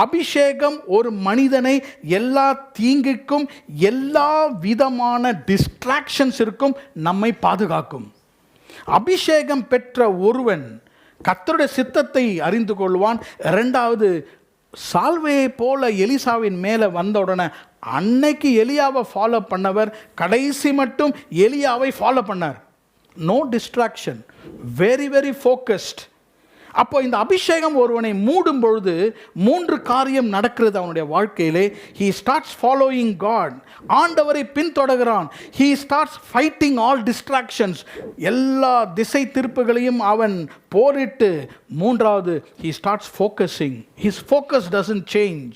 அபிஷேகம் ஒரு மனிதனை எல்லா தீங்குக்கும் எல்லா விதமான டிஸ்ட்ராக்ஷன்ஸ் இருக்கும் நம்மை பாதுகாக்கும். அபிஷேகம் பெற்ற ஒருவன் கர்த்தருடைய சித்தத்தை அறிந்து கொள்வான். இரண்டாவது, சால்வையை போல எலிசாவின் மேலே வந்த உடனே அன்னைக்கு எலியாவை ஃபாலோ பண்ணவர் கடைசி மட்டும் எலியாவை ஃபாலோ பண்ணார். No distraction, very very focused. அப்போ இந்த அபிஷேகம் ஒருவனை மூடும் பொழுது 3 காரியம் நடக்கிறது அவனுடைய வாழ்க்கையிலே. he starts following God, ஆண்டவரை பின்தொடர்கிறான். he starts fighting all distractions, எல்லா திசை திருப்புகளையும் அவன் போரிட்டு. 3வது, he starts focusing, his focus doesn't change.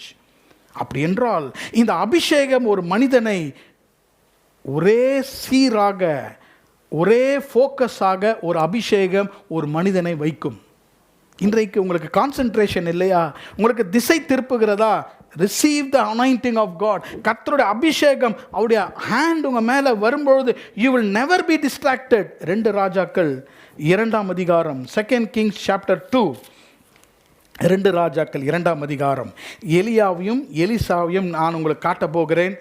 அப்படி என்றால் இந்த அபிஷேகம் ஒரு மனிதனை ஒரே சீராக, ஒரே ஃபோக்கஸாக ஒரு அபிஷேகம் ஒரு மனிதனை வைக்கும். இன்றைக்கு உங்களுக்கு கான்சென்ட்ரேஷன் இல்லையா? உங்களுக்கு திசை திருப்புகிறதா? Receive the anointing of God. கர்த்தருடைய அபிஷேகம், அவருடைய ஹேண்ட் உங்கள் மேலே வரும்பொழுது you will never be distracted. 2 ராஜாக்கள் 2ஆம் அதிகாரம், 2 Kings chapter 2. 2 ராஜாக்கள் 2ஆம் அதிகாரம். எலியாவையும் எலிசாவையும் நான் உங்களுக்கு காட்டப் போகிறேன்.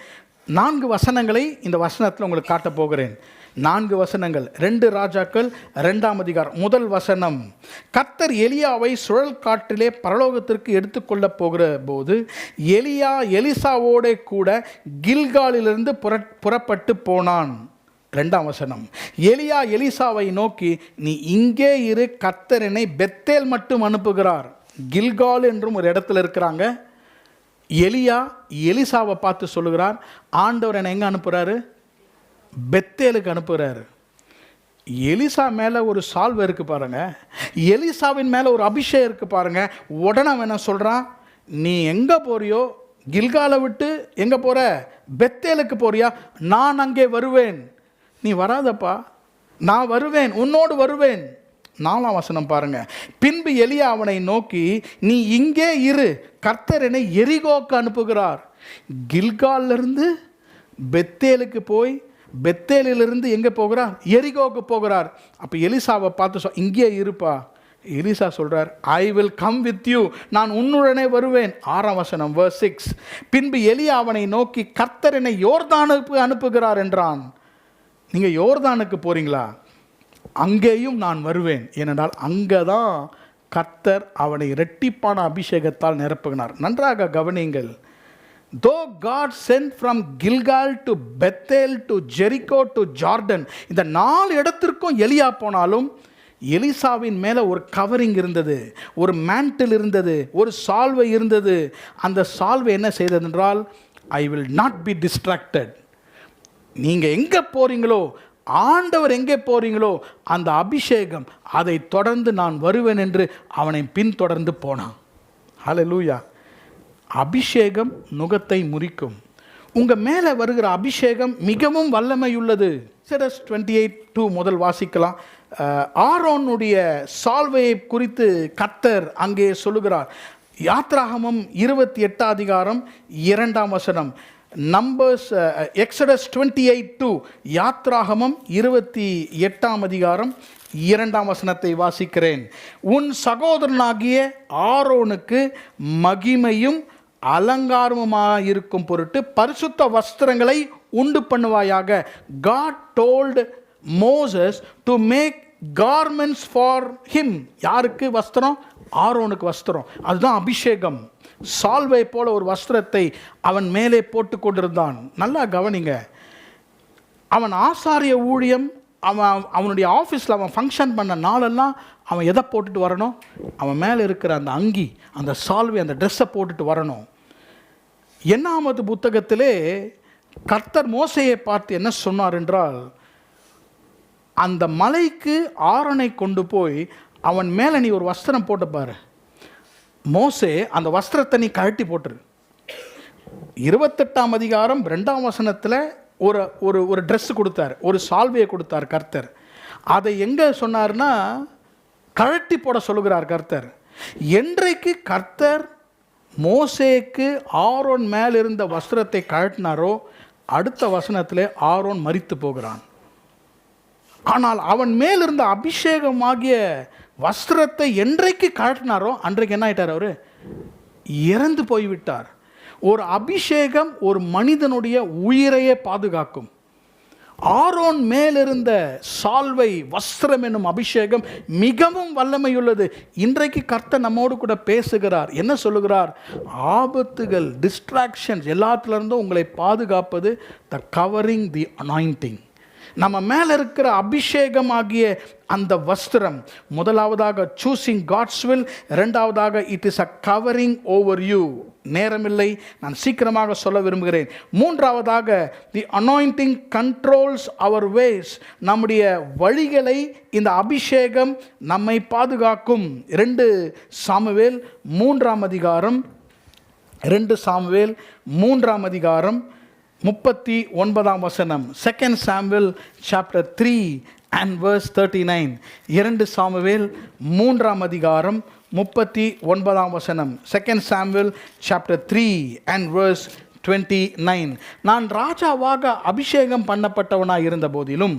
4 வசனங்களை இந்த வசனத்தில் உங்களுக்கு காட்டப் போகிறேன். 4 வசனங்கள். 2 ராஜாக்கள் 2ஆம் அதிகாரம். முதல் வசனம், கர்த்தர் எலியாவை சுழல் காற்றிலே பரலோகத்திற்கு எடுத்துக்கொள்ள போகிற போது எலியா எலிசாவோட கூட கில்காலிலிருந்து புறப்பட்டு போனான். 2ஆம் வசனம், எலியா எலிசாவை நோக்கி, நீ இங்கே இரு, கர்த்தர் என்னை பெத்தேல் மட்டும் அனுப்புகிறார். கில்கால் என்றும் ஒரு இடத்துல இருக்கிறாங்க. எலியா எலிசாவை பார்த்து சொல்லுகிறார், ஆண்டவர் என்னை எங்கே அனுப்புகிறாரு? பெத்தேலுக்கு அனுப்புகிறாரு. எலிசா மேலே ஒரு சால்வை இருக்குது பாருங்க, எலிசாவின் மேலே ஒரு அபிஷேகம் இருக்குது பாருங்க. உடனே அவன் என்ன சொல்கிறான்? நீ எங்கே போறியோ, கில்காலை விட்டு எங்கே போகிற? பெத்தேலுக்கு போறியா? நான் அங்கே வருவேன். நீ வராதப்பா, நான் வருவேன், உன்னோடு வருவேன். 4ஆம் வசனம் பாருங்க. பின்பு எலியா அவனை நோக்கி, நீ இங்கே இரு, கர்த்தர் என்னை எரிகோக்கு அனுப்புகிறார். கில்காலிலிருந்து பெத்தேலுக்கு போய் பெத்தேலிலிருந்து எங்கே போகிறார்? எரிகோக்கு போகிறார். அப்போ எலிசாவை பார்த்து இங்கே இருப்பா. எலிசா சொல்கிறார், I will come with you, நான் உன்னுடனே வருவேன். 6ஆம் வசனம், verse 6. பின்பு எலியா அவனை நோக்கி, கர்த்தர் என்னை யோர்தானுக்கு அனுப்புகிறார் என்றான். நீங்கள் யோர்தானுக்கு போகிறீங்களா? அங்கேயும் நான் வருவேன். ஏனென்றால் அங்கே தான் கர்த்தர் அவனை இரட்டிப்பான அபிஷேகத்தால் நிரப்புகிறார். நன்றாக கவனியுங்கள். Though God sent from Gilgal to Bethel to Jericho to Jordan, இந்த 4 இடத்திற்கும் எலியா போனாலும் எலிசாவின் மேலே ஒரு கவரிங் இருந்தது, ஒரு மேண்டில் இருந்தது, ஒரு சால்வை இருந்தது. அந்த சால்வை என்ன செய்தது என்றால், I will not be distracted. நீங்கள் எங்கே போகிறீங்களோ, ஆண்டவர் எங்கே போகிறீங்களோ அந்த அபிஷேகம், அதை தொடர்ந்து நான் வருவேன் என்று அவனை பின்தொடர்ந்து போனான். ஹல்லேலூயா. அபிஷேகம் நுகத்தை முறிக்கும். உங்கள் மேலே வருகிற அபிஷேகம் மிகவும் வல்லமையுள்ளது. எக்ஸோடஸ் 28:2 முதல் வாசிக்கலாம். ஆரோனுடைய சால்வையை குறித்து கர்த்தர் அங்கே சொல்லுகிறார். யாத்ராகமம் 28ஆம் அதிகாரம் 2ஆம் வசனம். நம்பர்ஸ் எக்ஸோடஸ் 28:2, யாத்ராகமம் 28ஆம் அதிகாரம் 2ஆம் வசனத்தை வாசிக்கிறேன். உன் சகோதரனாகிய ஆரோனுக்கு மகிமையும் அலங்காரமுமாயிருக்கும் பொருட்டு பரிசுத்த வஸ்திரங்களை உண்டு பண்ணுவாயாக. God told Moses to make garments for him. யாருக்கு வஸ்திரம்? ஆரோனுக்கு வஸ்திரம். அதுதான் அபிஷேகம். சால்வை போல ஒரு வஸ்திரத்தை அவன் மேலே போட்டு கொண்டிருந்தான். நல்லா கவனிங்க. அவன் ஆசாரிய ஊழியம், அவனுடைய ஆஃபீஸில் அவன் ஃபங்க்ஷன் பண்ண நாளெல்லாம் அவன் எதை போட்டுட்டு வரணும்? அவன் மேலே இருக்கிற அந்த அங்கி, அந்த சால்வை, அந்த ட்ரெஸ்ஸை போட்டுட்டு வரணும். 8ஆவது புத்தகத்திலே கர்த்தர் மோசேயை பார்த்து என்ன சொன்னார் என்றால், அந்த மலைக்கு ஆரோனை கொண்டு போய் அவன் மேலே நீ ஒரு வஸ்திரம் போட்டு பாரு. மோசே அந்த வஸ்திரத்தை நீ கழட்டி போட்டுரு. 28ஆம் அதிகாரம் 2ஆம் வசனத்தில் ஒரு ஒரு ஒரு ட்ரெஸ் கொடுத்தார், ஒரு சால்வையை கொடுத்தார் கர்த்தர். அதை எங்கே சொன்னார்னா கழட்டி போட சொல்லுகிறார் கர்த்தர். என்றைக்கு கர்த்தர் மோசேக்கு ஆரோன் மேல் இருந்த வஸ்திரத்தை கழட்டினாரோ அடுத்த வசனத்திலே ஆரோன் மரித்து போகிறான். ஆனால் அவன் மேல் இருந்த அபிஷேகமாகிய வஸ்திரத்தை என்றைக்கு கழட்டினாரோ அன்றைக்கு என்ன ஆயிட்டார்? அவர் இறந்து போய்விட்டார். ஒரு அபிஷேகம் ஒரு மனிதனுடைய உயிரையே பாதுகாக்கும். ஆரோன் மேலிருந்த சால்வை, வஸ்திரம் என்னும் அபிஷேகம் மிகவும் வல்லமையுள்ளது. இன்றைக்கு கர்த்தர் நம்மோடு கூட பேசுகிறார். என்ன சொல்லுகிறார்? ஆபத்துகள், டிஸ்ட்ராக்ஷன்ஸ் எல்லாத்திலிருந்தும் உங்களை பாதுகாப்பது த கவரிங் தி அனாயிண்டிங். நம்ம மேலே இருக்கிற அபிஷேகம் ஆகிய அந்த வஸ்திரம், முதலாவதாக சூசிங் காட்ஸ் வில், இரண்டாவதாக it is a covering over you. நேரமில்லை, நான் சீக்கிரமாக சொல்ல விரும்புகிறேன். மூன்றாவதாக the anointing controls our ways. நம்முடைய வழிகளை இந்த அபிஷேகம் நம்மை பாதுகாக்கும். 2 சாமுவேல் 3ஆம் அதிகாரம் 39ஆம் வசனம். 2 Samuel chapter 3 and verse 39. 2 Samuel 3ஆம் அதிகாரம் 39ஆம் வசனம். 2 சாமுவேல் சாப்டர் 3 and verse 29. நான் ராஜாவாக அபிஷேகம் பண்ணப்பட்டவனாய் இருந்த போதிலும்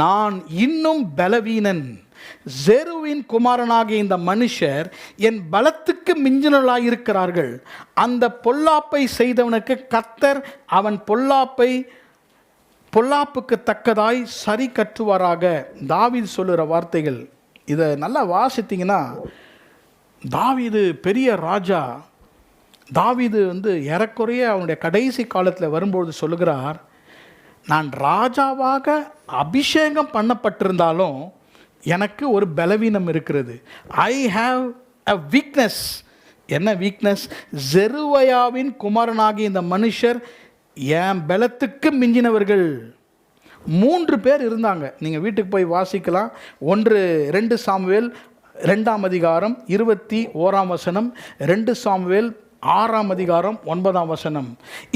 நான் இன்னும் பலவீனன். செருவின் குமாரனாகிய இந்த மனுஷர் என் பலத்துக்கு மிஞ்சினவர்களாயிருக்கிறார்கள். அந்த பொல்லாப்பை செய்தவனுக்கு கர்த்தர் அவன் பொல்லாப்புக்கு தக்கதாய் சரி கற்றுவாராக. தாவீது சொல்லுகிற வார்த்தைகள். இதை நல்லா வாசித்தீங்கன்னா, தாவீது பெரிய ராஜா. தாவீது ஏறக்குறைய அவனுடைய கடைசி காலத்தில் வரும்பொழுது சொல்லுகிறார், நான் ராஜாவாக அபிஷேகம் பண்ணப்பட்டிருந்தாலும் எனக்கு ஒரு பலவீனம் இருக்கிறது. I have a weakness. என்ன வீக்னஸ்? செருவயாவின் குமாரனாகிய இந்த மனுஷர் என் பலத்துக்கு மிஞ்சினவர்கள். 3 பேர் இருந்தாங்க. நீங்கள் வீட்டுக்கு போய் வாசிக்கலாம். 2 சாமுவேல் 2ஆம் அதிகாரம் 21ஆம் வசனம், 2 சாமுவேல் 6ஆம் அதிகாரம் 9ஆம் வசனம்.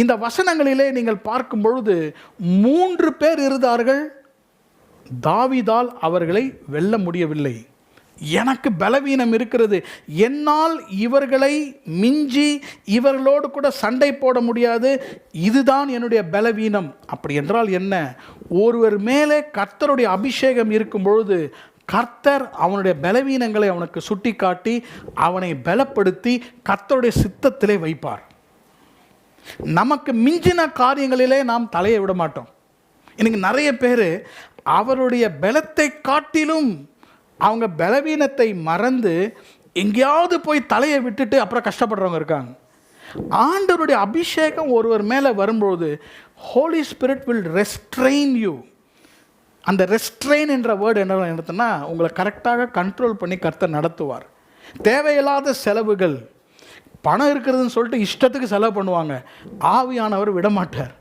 இந்த வசனங்களிலே நீங்கள் பார்க்கும் பொழுது 3 பேர் இருந்தார்கள். தாவீதால் அவர்களை வெல்ல முடியவில்லை. எனக்கு பலவீனம் இருக்கிறது, என்னால் இவர்களை மிஞ்சி இவர்களோடு கூட சண்டை போட முடியாது, இதுதான் என்னுடைய பலவீனம். அப்படி என்றால் என்ன? ஒருவர் மேலே கர்த்தருடைய அபிஷேகம் இருக்கும் பொழுது கர்த்தர் அவனுடைய பலவீனங்களை அவனுக்கு சுட்டி காட்டி அவனை பலப்படுத்தி கர்த்தருடைய சித்தத்திலே வைப்பார். நமக்கு மிஞ்சின காரியங்களிலே நாம் தலையை விட மாட்டோம். இன்னைக்கு நிறைய பேர் அவருடைய பலத்தை காட்டிலும் அவங்க பலவீனத்தை மறந்து எங்கேயாவது போய் தலையை விட்டுட்டு அப்புறம் கஷ்டப்படுறவங்க இருக்காங்க. ஆண்டவருடைய அபிஷேகம் ஒருவர் மேலே வரும்பொழுது Holy Spirit will restrain you. அந்த ரெஸ்ட்ரெயின் என்ற வேர்டு என்ன நடத்துனா, உங்களை கரெக்டாக கண்ட்ரோல் பண்ணி கர்த்தர் நடத்துவார். தேவையில்லாத செலவுகள், பணம் இருக்கிறதுன்னு சொல்லிட்டு இஷ்டத்துக்கு செலவு பண்ணுவாங்க, ஆவியானவர் விடமாட்டார்.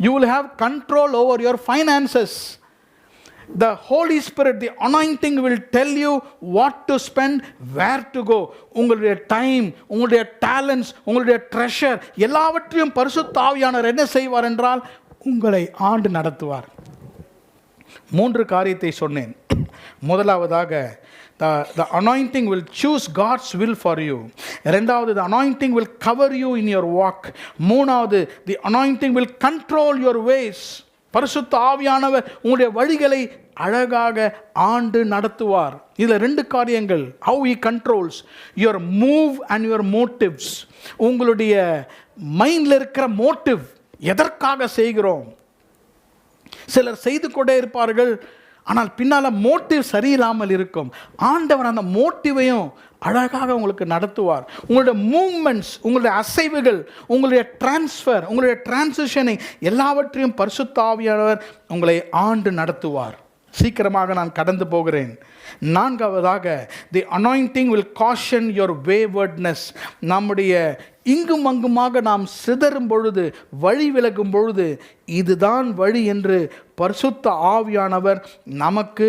You will have control over your finances. The Holy Spirit, the anointing will tell you what to spend, where to go. உங்களுடைய டைம், உங்களுடைய டேலண்ட்ஸ், உங்களுடைய ட்ரெஷர் எல்லாவற்றையும் பரிசுத்த ஆவியானவர் என்ன செய்வார் என்றால் உங்களை ஆண்டு நடத்துவார். 3 காரியத்தை சொன்னேன். முதலாவதாக the anointing will choose God's will for you. இரண்டாவது, the anointing will cover you in your walk. மூணாவது, the anointing will control your ways. பரிசுத்த ஆவியானவர் உங்களுடைய வழிகளை அழகாக ஆண்டு நடத்துவார். இதில் 2 காரியங்கள். how he controls your move and your motives. உங்களுடைய மைண்டில் இருக்கிற மோட்டிவ், எதற்காக செய்கிறோம். சிலர் செய்து கொண்டே இருப்பார்கள், ஆனால் பின்னால் மோட்டிவ் சரியில்லாமல் இருக்கும். ஆண்டவர் அந்த மோட்டிவையும் அழகாக உங்களுக்கு நடத்துவார். உங்களுடைய மூவ்மெண்ட்ஸ், உங்களுடைய அசைவுகள், உங்களுடைய டிரான்ஸ்ஃபர், உங்களுடைய டிரான்சிஷனை எல்லாவற்றையும் பரிசுத்த ஆவியானவர் உங்களை ஆண்டு நடத்துவார். சீக்கிரமாக நான் கடந்து போகிறேன். 4வதாக, the anointing will caution your waywardness. நம்முடைய இங்கும் அங்குமாக நாம் சிதறும் பொழுது, வழி விலகும் பொழுது, இதுதான் வழி என்று பரிசுத்த ஆவியானவர் நமக்கு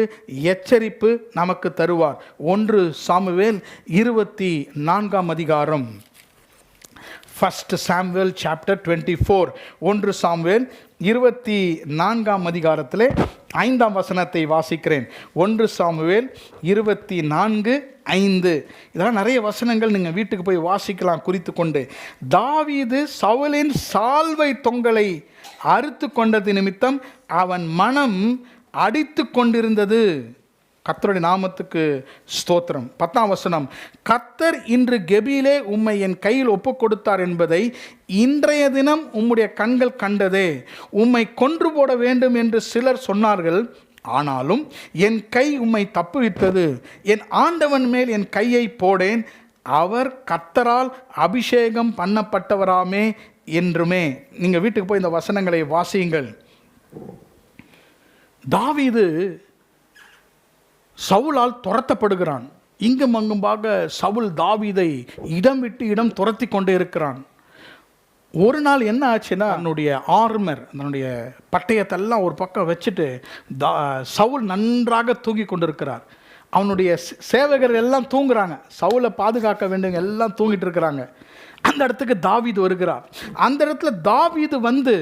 எச்சரிப்பு நமக்கு தருவார். 1 சாமுவேல் 24ஆம் அதிகாரம், 1 சாமுவேல் சாப்டர் 24. 1 சாமுவேல் 24ஆம் அதிகாரத்திலே 5ஆம் வசனத்தை வாசிக்கிறேன். 1 சாமுவேல் 24:5. இதெல்லாம் நிறைய வசனங்கள் நீங்கள் வீட்டுக்கு போய் வாசிக்கலாம் குறித்து கொண்டு. தாவீது சவுலின் சால்வை தொங்கலை அறுத்து கொண்டது நிமித்தம் அவன் மனம் அடித்து கொண்டிருந்தது. கர்த்தருடைய நாமத்துக்கு ஸ்தோத்திரம். 10ஆம் வசனம், கர்த்தர் இன்று கெபியிலே உம்மை என் கையில் ஒப்புக் கொடுத்தார் என்பதை இன்றைய தினம் உம்முடைய கண்கள் கண்டதே. உம்மை கொன்று போட வேண்டும் என்று சிலர் சொன்னார்கள், ஆனாலும் என் கை உம்மை தப்புவித்தது. என் ஆண்டவன் மேல் என் கையை போடேன், அவர் கர்த்தரால் அபிஷேகம் பண்ணப்பட்டவராமே என்றுமே. நீங்கள் வீட்டுக்கு போய் இந்த வசனங்களை வாசியுங்கள். தாவீது சவுலால் துரத்தப்படுகிறான். இங்கும் அங்குமாக சவுல் தாவீதை இடம் விட்டு இடம் துரத்தி கொண்டே இருக்கிறான். ஒரு நாள் என்ன ஆச்சுன்னா, அவனுடைய ஆர்மர், அதனுடைய பட்டயத்தெல்லாம் ஒரு பக்கம் வச்சுட்டு சவுல் நன்றாக தூங்கி கொண்டிருக்கிறார். அவனுடைய சேவகர் எல்லாம் தூங்குறாங்க. சவுலை பாதுகாக்க வேண்டியவங்க எல்லாம் தூங்கிட்டு இருக்கிறாங்க. அந்த இடத்துக்கு தாவீது வருகிறார். அந்த இடத்துல தாவீது வந்து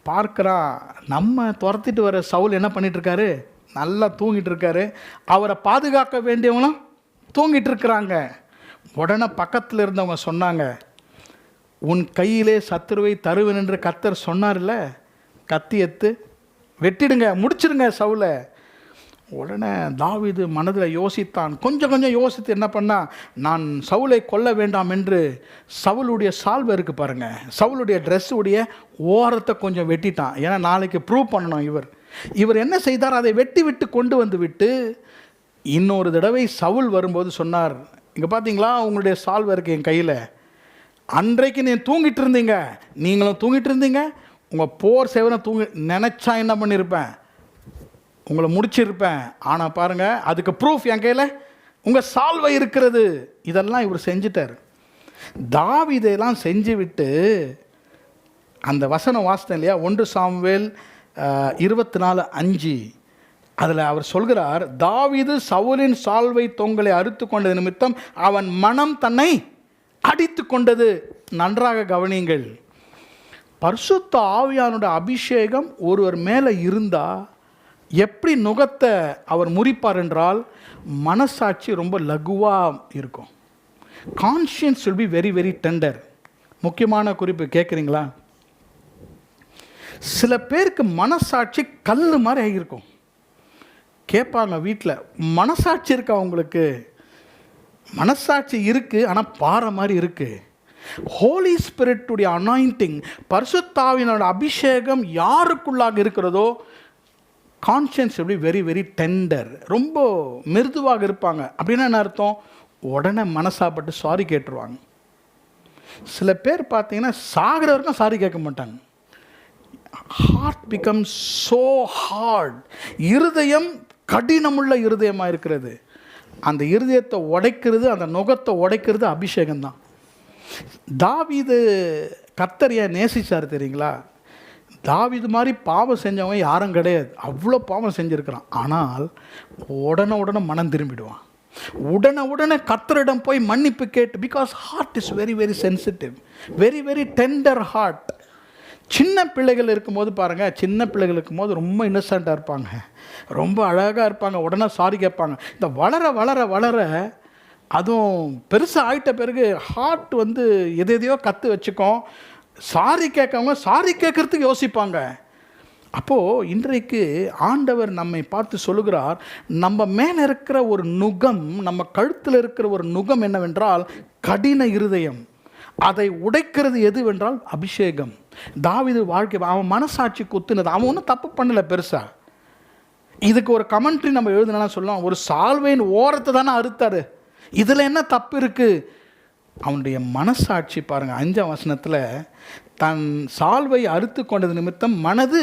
பார்க்குறான், நம்ம துரத்திட்டு வர சவுல் என்ன பண்ணிட்டு இருக்காரு, நல்லா தூங்கிட்டு இருக்காரு. அவரை பாதுகாக்க வேண்டியவங்களும் தூங்கிட்டு இருக்கிறாங்க. உடனே பக்கத்தில் இருந்தவங்க சொன்னாங்க, உன் கையிலே சத்துருவை தருவேன் என்று கர்த்தர் சொன்னார்ல, கத்தி எடுத்து வெட்டிடுங்க, முடிச்சிடுங்க சவுலை. உடனே தாவீது மனதில் யோசித்தான். கொஞ்சம் யோசித்து என்ன பண்ணா, நான் சவுலை கொல்ல வேண்டாம் என்று சவுளுடைய சால்வை இருக்கு பாருங்க, சவுளுடைய ட்ரெஸ்ஸுடைய ஓரத்தை கொஞ்சம் வெட்டிட்டான். ஏன்னா நாளைக்கு ப்ரூவ் பண்ணணும். இவர் என்ன செய்தார், அதை வெட்டி விட்டு கொண்டு வந்து விட்டு இன்னொரு தடவை சவுல் வரும்போது சொன்னார், இங்கே பார்த்தீங்களா உங்களுடைய சால்வை இருக்கு என் கையில், அன்றைக்கு நீ தூங்கிட்டு இருந்தீங்க, நீங்களும் தூங்கிட்டு இருந்தீங்க, உங்கள் போர் சேவனை நினச்சா என்ன பண்ணியிருப்பேன், உங்களை முடிச்சிருப்பேன். ஆனால் பாருங்கள், அதுக்கு ப்ரூஃப் என் கையில் உங்கள் சால்வை இருக்கிறது. இதெல்லாம் இவர் செஞ்சிட்டார். தாவீதெல்லாம் செஞ்சு விட்டு அந்த வசனம் வாசித்தேன் இல்லையா, 1 சாமுவேல் 24:5, அதில் அவர் சொல்கிறார், தாவீது சவுலின் சால்வை தொங்கலை அறுத்து கொண்டது நிமித்தம் அவன் மனம் தன்னை அடித்து கொண்டது. நன்றாக கவனியுங்கள். பரிசுத்த ஆவியானுடைய அபிஷேகம் ஒருவர் மேலே இருந்தால் எப்படி நுகத்தை அவர் முறிப்பார் என்றால், மனசாட்சி ரொம்ப லகுவாக இருக்கும். Conscience will be very very tender. முக்கியமான குறிப்பு கேட்குறீங்களா? சில பேருக்கு மனசாட்சி கல் மாதிரி ஆகியிருக்கும். கேட்பாங்க வீட்டில், மனசாட்சி இருக்கா உங்களுக்கு? மனசாட்சி இருக்குது, ஆனால் பாறை மாதிரி இருக்குது. ஹோலி ஸ்பிரிட்டுடைய அனாயிண்டிங், பரிசுத்தாவினோட அபிஷேகம் யாருக்குள்ளாக இருக்கிறதோ, கான்ஷியன்ஸ் எப்படி வெரி வெரி டெண்டர், ரொம்ப மிருதுவாக இருப்பாங்க. அப்படின்னா என்ன அர்த்தம்? உடனே மனசாப்பட்டு சாரி கேட்டுருவாங்க. சில பேர் பார்த்தீங்கன்னா சாகிற வரைக்கும் சாரி கேட்க மாட்டாங்க. Heart becomes so hard. இருதயம் கடினமுள்ள இருதயமாக இருக்கிறது. அந்த இருதயத்தை உடைக்கிறது, அந்த நுகத்தை உடைக்கிறது அபிஷேகம்தான். தாவீது கர்த்தர் ஏன் நேசிச்சார் தெரியுங்களா? தாவீது மாதிரி பாவம் செஞ்சவங்க யாரும் கிடையாது. அவ்வளோ பாவம் செஞ்சுருக்கிறான். ஆனால் உடனே மனம் திரும்பிடுவான். உடனே கர்த்தரிடம் போய் மன்னிப்பு கேட்டு, because heart is very very sensitive, very very tender heart. சின்ன பிள்ளைகள் இருக்கும்போது பாருங்கள், சின்ன பிள்ளைகள் இருக்கும்போது ரொம்ப இன்னசென்ட்டாக இருப்பாங்க, ரொம்ப அழகாக இருப்பாங்க, உடனே சாரி கேட்பாங்க. இந்த வளர அதுவும் பெருசாக ஆகிட்ட பிறகு ஹார்ட் வந்து எதையோ கற்று வச்சுக்கோம். சாரி கேட்கவங்க சாரி கேட்குறதுக்கு யோசிப்பாங்க. அப்போது இன்றைக்கு ஆண்டவர் நம்மை பார்த்து சொல்லுகிறார், நம்ம மேலே இருக்கிற ஒரு நுகம், நம்ம கழுத்தில் இருக்கிற ஒரு நுகம் என்னவென்றால் கடின இருதயம். அதை உடைக்கிறது எதுவென்றால் அபிஷேகம். தாவீது வாழ்க்கை, அவன் மனசாட்சி குத்துனது, அவன் ஒன்றும் தப்பு பண்ணலை பெருசாக. இதுக்கு ஒரு கமெண்ட்ரி நம்ம எழுதுனா சொல்லலாம், ஒரு சால்வையின் ஓரத்தை தானே அறுத்தாரு, இதில் என்ன தப்பு இருக்குது? அவனுடைய மனசாட்சி பாருங்கள், 5ஆம் வசனத்தில், தன் சால்வை அறுத்து கொண்டது நிமித்தம் மனது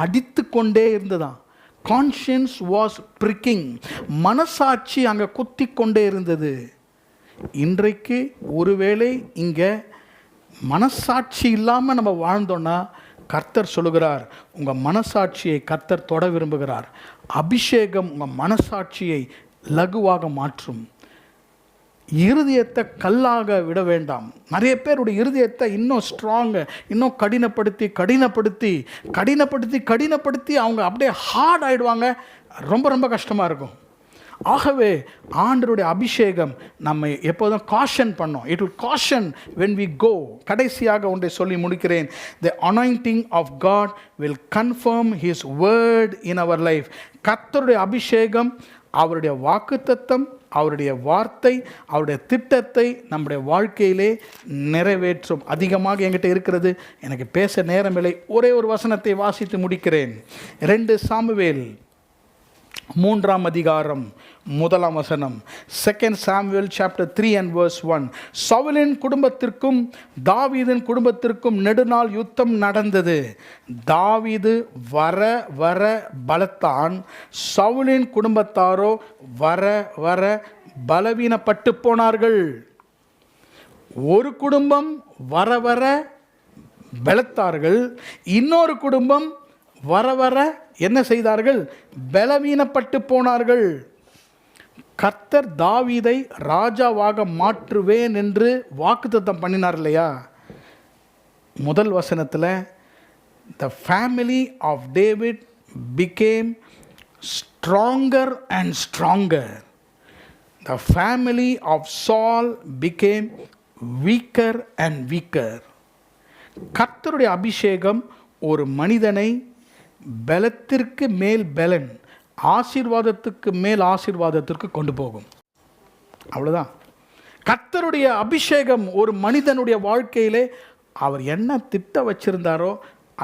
அடித்து கொண்டே இருந்ததான். Conscience was பிரிக்கிங். மனசாட்சி அங்கே குத்தி கொண்டே இருந்தது. இன்றைக்கு ஒருவேளை இங்கே மனசாட்சி இல்லாமல் நம்ம வாழ்ந்தோன்னா, கர்த்தர் சொல்லுகிறார், உங்கள் மனசாட்சியை கர்த்தர் தொட விரும்புகிறார். அபிஷேகம் உங்கள் மனசாட்சியை லகுவாக மாற்றும். இருதயத்தை கல்லாக விட வேண்டாம். நிறைய பேருடைய இருதயத்தை இன்னும் ஸ்ட்ராங்கு, இன்னும் கடினப்படுத்தி அவங்க அப்படியே ஹார்ட் ஆகிடுவாங்க. ரொம்ப கஷ்டமாக இருக்கும். ஆகவே ஆண்டவருடைய அபிஷேகம் நம்மை எப்போதும் காஷன் பண்ணோம். It will caution when we go. கடைசியாக ஒன்றை சொல்லி முடிக்கிறேன். The anointing of God will confirm his word in our life. கர்த்தருடைய அபிஷேகம் அவருடைய வாக்குத்தத்தம், அவருடைய வார்த்தை, அவருடைய திட்டத்தை நம்முடைய வாழ்க்கையிலே நிறைவேற்றும். அதிகமாக என்கிட்ட இருக்கிறது, எனக்கு பேச நேரமில்லை. ஒரே ஒரு வசனத்தை வாசித்து முடிக்கிறேன். 2 சாமுவேல் 3ஆம் அதிகாரம் முதலாம் வசனம். 2 Samuel chapter 3 and verse 1. சவுலின் குடும்பத்திற்கும் தாவீதின் குடும்பத்திற்கும் நெடுநாள் யுத்தம் நடந்தது. தாவீது வர வர பலத்தான், சவுலின் குடும்பத்தாரோ வர வர பலவீனப்பட்டு போனார்கள். ஒரு குடும்பம் வர வர பலத்தார்கள், இன்னொரு குடும்பம் வர வர என்ன செய்தார்கள்? பலவீனப்பட்டு போனார்கள். கர்த்தர் தாவீதை ராஜாவாக மாற்றுவேன் என்று வாக்குத்தத்தம் பண்ணினார் இல்லையா? முதல் வசனத்தில் the family of David became stronger and stronger. The family of Saul became weaker and weaker. கர்த்தருடைய அபிஷேகம் ஒரு மனிதனை பலத்திற்கு மேல் பலன், ஆசீர்வாதத்துக்கு மேல் ஆசீர்வாதத்திற்கு கொண்டு போகும். அவ்வளோதான். கர்த்தருடைய அபிஷேகம் ஒரு மனிதனுடைய வாழ்க்கையிலே அவர் என்ன திட்ட வச்சிருந்தாரோ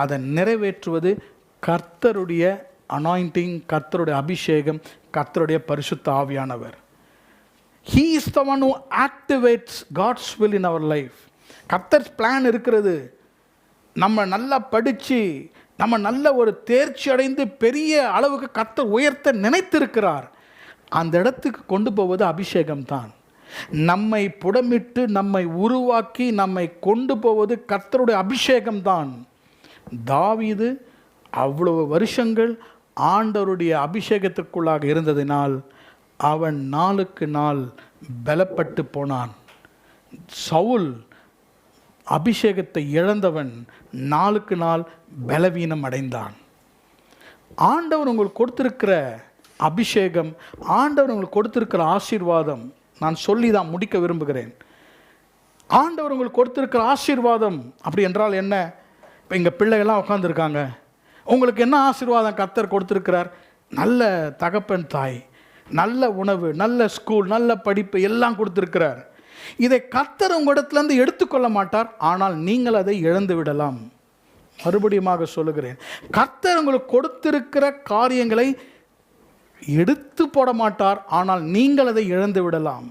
அதை நிறைவேற்றுவது கர்த்தருடைய அனாயிண்டிங், கர்த்தருடைய அபிஷேகம், கர்த்தருடைய பரிசுத்த ஆவியானவர். He is the one who activates God's will in our life. கர்த்தர் பிளான் இருக்கிறது. நம்ம நல்லா படித்து நம்ம நல்ல ஒரு தேர்ச்சி அடைந்து பெரிய அளவுக்கு கர்த்தர் உயர்த்த நினைத்திருக்கிறார். அந்த இடத்துக்கு கொண்டு போவது அபிஷேகம்தான். நம்மை புடமிட்டு நம்மை உருவாக்கி நம்மை கொண்டு போவது கர்த்தருடைய அபிஷேகம்தான். தாவீது அவ்வளவு வருஷங்கள் ஆண்டவருடைய அபிஷேகத்திற்குள்ளாக இருந்ததினால் அவன் நாளுக்கு நாள் பலப்பட்டு போனான். சவுல் அபிஷேகத்தை இழந்தவன் நாளுக்கு நாள் பலவீனம் அடைந்தான். ஆண்டவர் உங்களுக்கு கொடுத்திருக்கிற அபிஷேகம், ஆண்டவர் உங்களுக்கு கொடுத்திருக்கிற ஆசீர்வாதம், நான் சொல்லி தான் முடிக்க விரும்புகிறேன். ஆண்டவர் உங்களுக்கு கொடுத்திருக்கிற ஆசீர்வாதம் அப்படி என்றால் என்ன? இப்போ எங்கள் பிள்ளைகள்லாம் உட்காந்துருக்காங்க. உங்களுக்கு என்ன ஆசீர்வாதம் கர்த்தர் கொடுத்திருக்கிறார்? நல்ல தகப்பன் தாய், நல்ல உணவு, நல்ல ஸ்கூல், நல்ல படிப்பு எல்லாம் கொடுத்திருக்கிறார். இதை கர்த்தர் உங்களிடத்திலிருந்து எடுத்துக்கொள்ள மாட்டார், ஆனால் நீங்கள் அதை இழந்து விடலாம். மறுபடியுமாக சொல்லுகிறேன், கர்த்தர் உங்களுக்கு கொடுத்திருக்கிற காரியங்களை எடுத்து போட மாட்டார், ஆனால் நீங்கள் அதை இழந்து விடலாம்.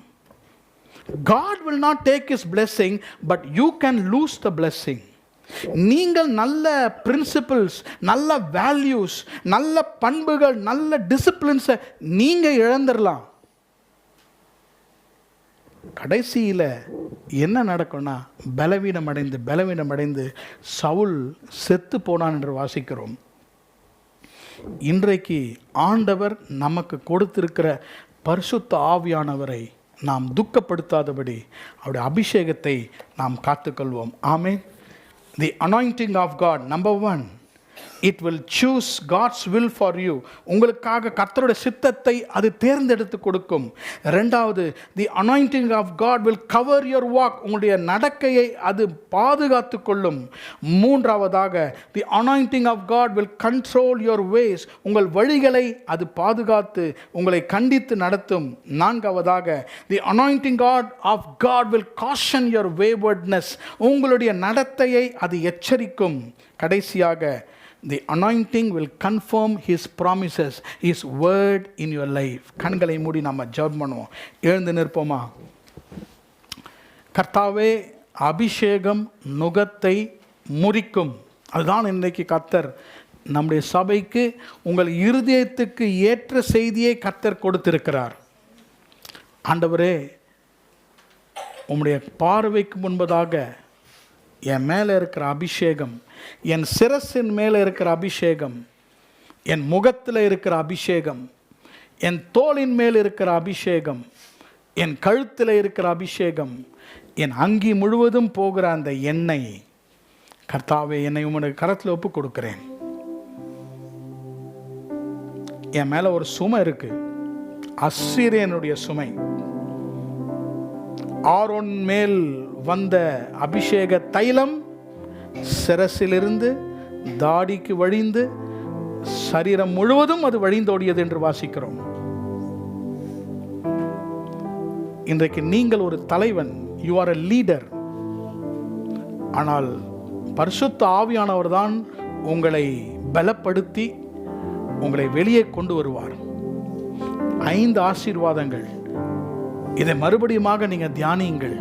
God will not take his blessing, but you can lose the blessing. நீங்கள் நல்ல பிரின்சிபிள்ஸ், நல்ல வேல்யூஸ், நல்ல பண்புகள், நல்ல டிசிப்ளின்ஸை நீங்கள் இழந்துடலாம். கடைசியில் என்ன நடக்கும்னா பலவீனம் அடைந்து சவுல் செத்து போனான் என்று வாசிக்கிறோம். இன்றைக்கு ஆண்டவர் நமக்கு கொடுத்திருக்கிற பரிசுத்த ஆவியானவரை நாம் துக்கப்படுத்தாதபடி அவருடைய அபிஷேகத்தை நாம் காத்துக்கொள்வோம். ஆமென். The anointing of God, number one, it will choose God's will for you. உங்களுக்காக கர்த்தருடைய சித்தத்தை அது தேர்ந்தெடுத்து கொடுக்கும். ரெண்டாவது, the anointing of God will cover your walk. உங்களுடைய நடக்கையை அது பாதுகாத்து கொள்ளும். மூன்றாவதாக, the anointing of God will control your ways. உங்கள் வழிகளை அது பாதுகாத்து உங்களை கண்டித்து நடத்தும். நான்காவதாக, the anointing of God will caution your waywardness. உங்களுடைய நடத்தையை அது எச்சரிக்கும். கடைசியாக, the anointing will confirm his promises, his word in your life. கண்களை மூடி நம்ம ஜெபம் பண்ணுவோம். எழுந்து நிற்போமா? கர்த்தாவே, அபிஷேகம் நுகத்தை முறிக்கும். அதுதான் இன்றைக்கு கர்த்தர் நம்முடைய சபைக்கு, உங்கள் இருதயத்துக்கு ஏற்ற செய்தியை கர்த்தர் கொடுத்திருக்கிறார். ஆண்டவரே, உம்முடைய பார்வைக்கு முன்பதாக என் மேலே இருக்கிற அபிஷேகம், என் சிரசின் மேலே இருக்கிற அபிஷேகம், என் முகத்தில் இருக்கிற அபிஷேகம், என் தோளின் மேல் இருக்கிற அபிஷேகம், என் கழுத்தில் இருக்கிற அபிஷேகம், என் அங்கி முழுவதும் போகிற அந்த எண்ணெய், கர்த்தாவே, என்னை உம்முடைய கரத்தில் ஒப்பு கொடுக்கிறேன். என் மேலே ஒரு சுமை இருக்கு, அசீரியனுடைய சுமை. ஆரோன் மேல் வந்த அபிஷேக தைலம் சிரசிலிருந்து தாடிக்கு வழிந்து சரீரம் முழுவதும் அது வழிந்தோடியது என்று வாசிக்கிறோம். இன்றைக்கு நீங்கள் ஒரு தலைவன், யூ ஆர் எ லீடர். ஆனால் பரிசுத்த ஆவியானவர் தான் உங்களை பலப்படுத்தி உங்களை வெளியே கொண்டு வருவார். 5 ஆசீர்வாதங்கள். இதை மறுபடியுமாக நீங்கள் தியானியுங்கள்.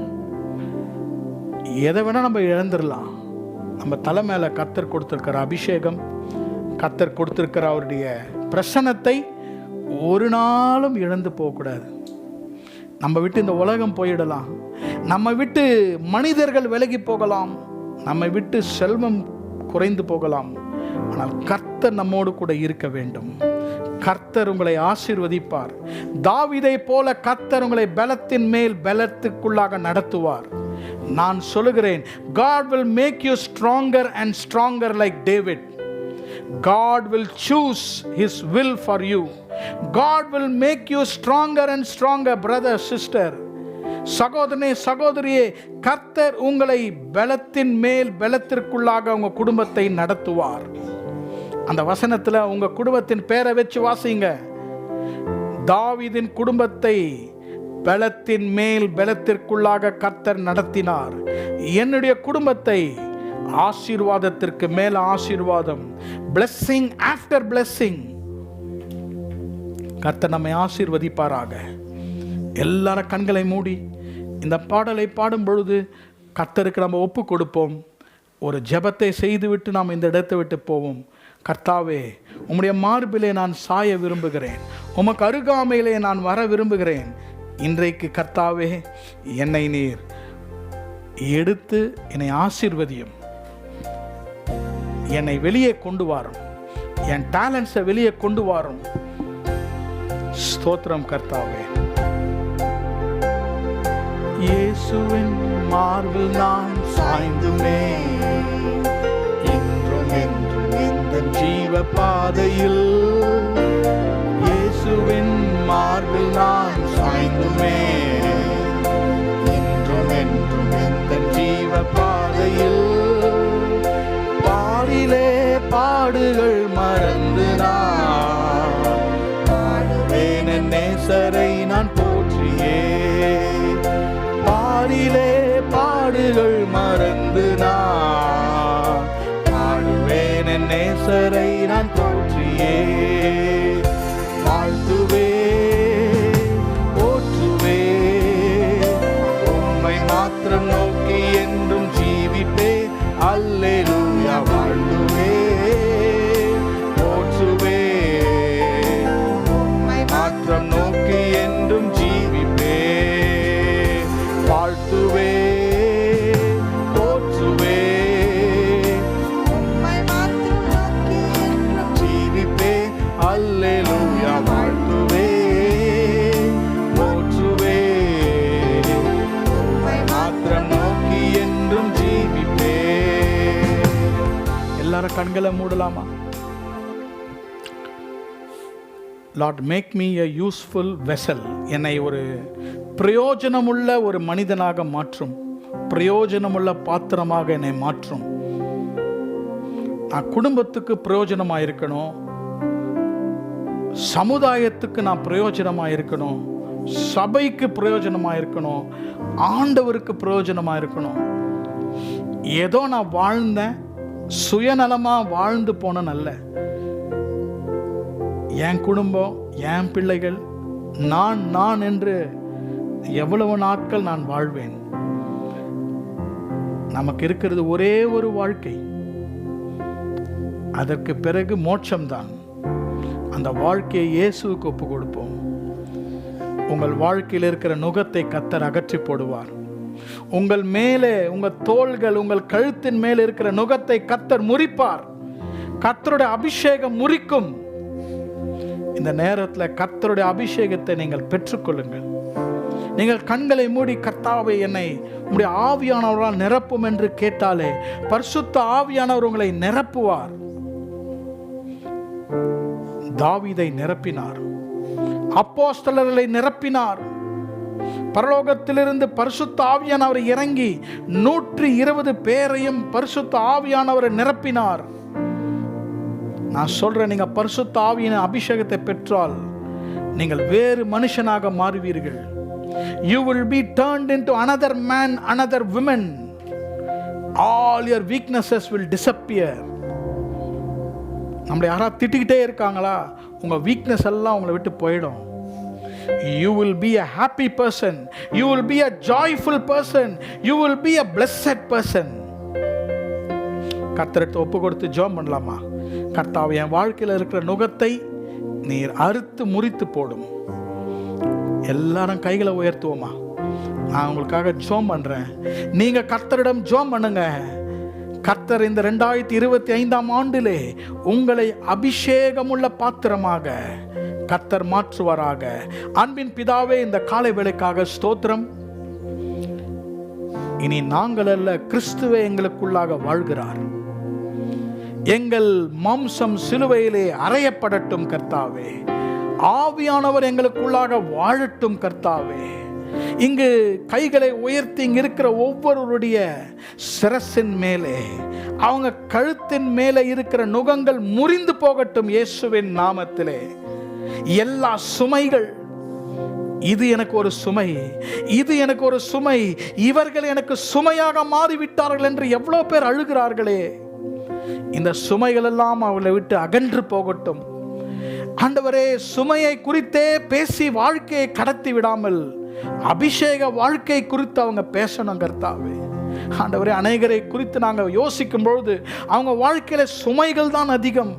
எதை வேணால் நம்ம இழந்துடலாம். நம்ம தலை மேலே கர்த்தர் கொடுத்துருக்கிற அபிஷேகம், கர்த்தர் கொடுத்துருக்கிற அவருடைய பிரசன்னத்தை ஒரு நாளும் இழந்து போகக்கூடாது. நம்ம விட்டு இந்த உலகம் போயிடலாம், நம்ம விட்டு மனிதர்கள் விலகி போகலாம், நம்மை விட்டு செல்வம் குறைந்து போகலாம், ஆனால் கர்த்தர் நம்மோடு கூட இருக்க வேண்டும். கர்த்தர் உங்களை ஆசீர்வதிப்பார். தாவீதை போல கர்த்தர் உங்களை பலத்தின் மேல் பலத்துக்குள்ளாக நடத்துவார். நான் சொல்லுகிறேன், God will make you stronger and stronger like David. God will choose his will for you. God will make you stronger and stronger, brother, sister. சகோதரனே, சகோதரியே, கர்த்தர் உங்களை பலத்தின் மேல் பலத்திற்குள்ளாக உங்க குடும்பத்தை நடத்துவார். அந்த வசனத்தில் உங்க குடும்பத்தின் பேரை வச்சு வாசிங்க. தாவீதின் குடும்பத்தை பலத்தின் மேல் பலத்திற்குள்ளாக கர்த்தர் நடத்தினார். என்னுடைய குடும்பத்தை ஆசீர்வாதத்திற்கு மேல் ஆசீர்வாதம், blessing after blessing, கர்த்தர் நம்மை ஆசீர்வதிப்பாராக. எல்லாரும் கண்களை மூடி இந்த பாடலை பாடும் பொழுது கர்த்தருக்கு நம்ம ஒப்பு கொடுப்போம். ஒரு ஜெபத்தை செய்துவிட்டு நாம் இந்த இடத்தை விட்டு போவோம். கர்த்தாவே, உம்முடைய மார்பிலே நான் சாய விரும்புகிறேன், உமக்கு அருகாமையிலே நான் வர விரும்புகிறேன். இன்றைக்கு கர்த்தாவே, என்னை நீர் எடுத்து என்னை ஆசீர்வதியும். என்னை வெளியே கொண்டு வாரும், என் டேலண்ட்ஸை வெளியே கொண்டு வாரும். ஸ்தோத்திரம் கர்த்தாவே. இயேசுவின் மார்பில் நான் சாய்ந்துமே, இன்றும் என்றும் இந்த ஜீவ பாதையில். இயேசுவின் மார்பில் நான் சாய்ந்துமே, இன்றும் என்றும் இந்த ஜீவ பாதையில். பாரிலே பாடுகள் மறந்து நான் பாடுவேன், என் நேசரை நான் போற்றியே. பாரிலே பாடுகள் மறந்து நான் பாடுவேன், என் நேசரை நான் போற்றியே. வாழ்த்துவே, போற்றுவே, உம்மை மாத்திரம் நோக்கி என்றும் ஜீவிப்பே. அல்லேலூயா. வாழ்த்துவே, போற்றுவே, உம்மை மாத்திரம் நோக்கி என்றும் ஜீவிப்பே. வாழ்த்துவே, போற்றுவே, உம்மை மாத்திரம் நோக்கி என்றும் ஜீவிப்பே. அல்லேலூயா. வாழ்த்துவே, போற்றுவே, உம்மை மாத்திரம் நோக்கி என்றும் ஜீவிப்பே. எல்லாரும் கண்களை மூடலாமா? Lord, make me a useful vessel. என்னை ஒரு பிரயோஜனமுள்ள ஒரு மனிதனாக மாற்றும், பிரயோஜனமுள்ள பாத்திரமாக என்னை மாற்றும். நான் குடும்பத்துக்கு பிரயோஜனமாக இருக்கணும், சமுதாயத்துக்கு நான் பிரயோஜனமாக இருக்கணும், சபைக்கு பிரயோஜனமாக இருக்கணும், ஆண்டவருக்கு பிரயோஜனமாக இருக்கணும். ஏதோ நான் வாழ்ந்தேன், சுயநலமாக வாழ்ந்து போனேன் அல்ல. என் குடும்பம், என் பிள்ளைகள், நான் என்று எவ்வளவு நாட்கள் நான் வாழ்வேன்? நமக்கு இருக்கிறது ஒரே ஒரு வாழ்க்கை, அதற்கு பிறகு மோட்சம்தான். அந்த வாழ்க்கையை இயேசுவுக்கு ஒப்பு கொடுப்போம். உங்கள் வாழ்க்கையில் இருக்கிற நுகத்தை கர்த்தர் அகற்றி போடுவார். உங்கள் மேலே, உங்கள் தோள்கள், உங்கள் கழுத்தின் மேலே இருக்கிற நுகத்தை கர்த்தர் முறிப்பார். கர்த்தருடைய அபிஷேகம் முறிக்கும். இந்த நேரத்தில் கர்த்தருடைய அபிஷேகத்தை நீங்கள் பெற்றுக்கொள்ளுங்கள். நீங்கள் கண்களை மூடி, கர்த்தாவே என்னை உம்முடைய ஆவியானவரால் நிரப்பும் என்று கேட்டாலே பரிசுத்த ஆவியானவர் உங்களை நிரப்புவார். தாவீதை நிரப்பினார், அப்போஸ்தலர்களை நிரப்பினார். பரலோகத்திலிருந்து பரிசுத்த ஆவியானவர் இறங்கி 120 பேரையும் பரிசுத்த ஆவியானவரை நிரப்பினார். நான் சொல்றேன், நீங்க பரிசுத்த ஆவியின் அபிஷேகத்தை பெற்றால் நீங்கள் வேறு மனுஷனாக மாறுவீர்கள். You will be turned into another man, another woman. All your weaknesses will disappear. நம்மளை யாராவது திட்டிக்கிட்டே இருக்காங்களா, உங்கள் வீக்னஸ் எல்லாம் உங்களை விட்டு போயிடும். you will be a happy person, you will be a joyful person, you will be a blessed person. கர்த்தருக்கு ஒப்பு கொடுத்து ஜெபம் பண்ணலாமா? கர்த்தாவே, என் வாழ்க்கையில் இருக்கிற நுகத்தை நீர் அறுத்து முறித்து போடும். எல்லாரும் கைகளை உயர்த்துவோமா? நான் உங்களுக்காக ஜெபம் பண்றேன். நீங்க கர்த்தரிடம் ஜெபம் பண்ணுங்க. கர்த்தர் இந்த 2025ஆம் ஆண்டிலே உங்களை அபிஷேகமுள்ள பாத்திரமாக கர்த்தர் மாற்றுவாராக. அன்பின் பிதாவே, இந்த காலை வேளைக்காக ஸ்தோத்திரம். இனி நாங்கள் அல்ல, கிறிஸ்துவே எங்களுக்குள்ளாக வாழ்கிறார். எங்கள் மாம்சம் சிலுவையிலே அறையப்படட்டும் கர்த்தாவே. ஆவியானவர் எங்களுக்குள்ளாக வாழட்டும் கர்த்தாவே. இங்கு கைகளை உயர்த்தி இங்க இருக்கிற ஒவ்வொருவருடைய சிரசின் மேலே, அவங்க கழுத்தின் மேலே இருக்கிற நுகங்கள் முறிந்து போகட்டும் இயேசுவின் நாமத்திலே. எல்லா சுமைகள், இது எனக்கு ஒரு சுமை, இது எனக்கு ஒரு சுமை, இவர்கள் எனக்கு சுமையாக மாறிவிட்டார்கள் என்று எவ்வளோ பேர் அழுகிறார்களே, இந்த சுமைகள் எல்லாம் அவளை விட்டு அகன்று போகட்டும் ஆண்டவரே. சுமையை குறித்தே பேசி வாழ்க்கையை கடத்தி விடாமல் அபிஷேக வாழ்க்கை குறித்து அவங்க பேசணும் கர்த்தாவே. ஆண்டவரே, அநேகரை குறித்து நாங்கள் யோசிக்கும் பொழுது அவங்க வாழ்க்கையில சுமைகள் தான் அதிகம்.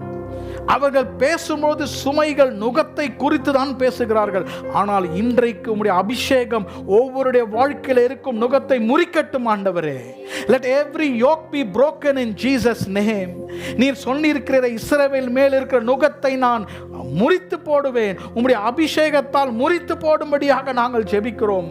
அவர்கள் பேசும்போது சுமைகள் நுகத்தை குறித்து தான் பேசுகிறார்கள். ஆனால் இன்றைக்கு உம்முடைய அபிஷேகம் ஒவ்வொருடைய வாழ்க்கையில் இருக்கும் நுகத்தை முறிக்கட்டும் ஆண்டவரே. Let every yoke be broken in Jesus name. நீர் சொன்னிருக்கிற இஸ்ரவேல் மேல் இருக்கிற நுகத்தை நான் முறித்து போடுவேன். உம்முடைய அபிஷேகத்தால் முறித்து போடும்படியாக நாங்கள் ஜெபிக்கிறோம்.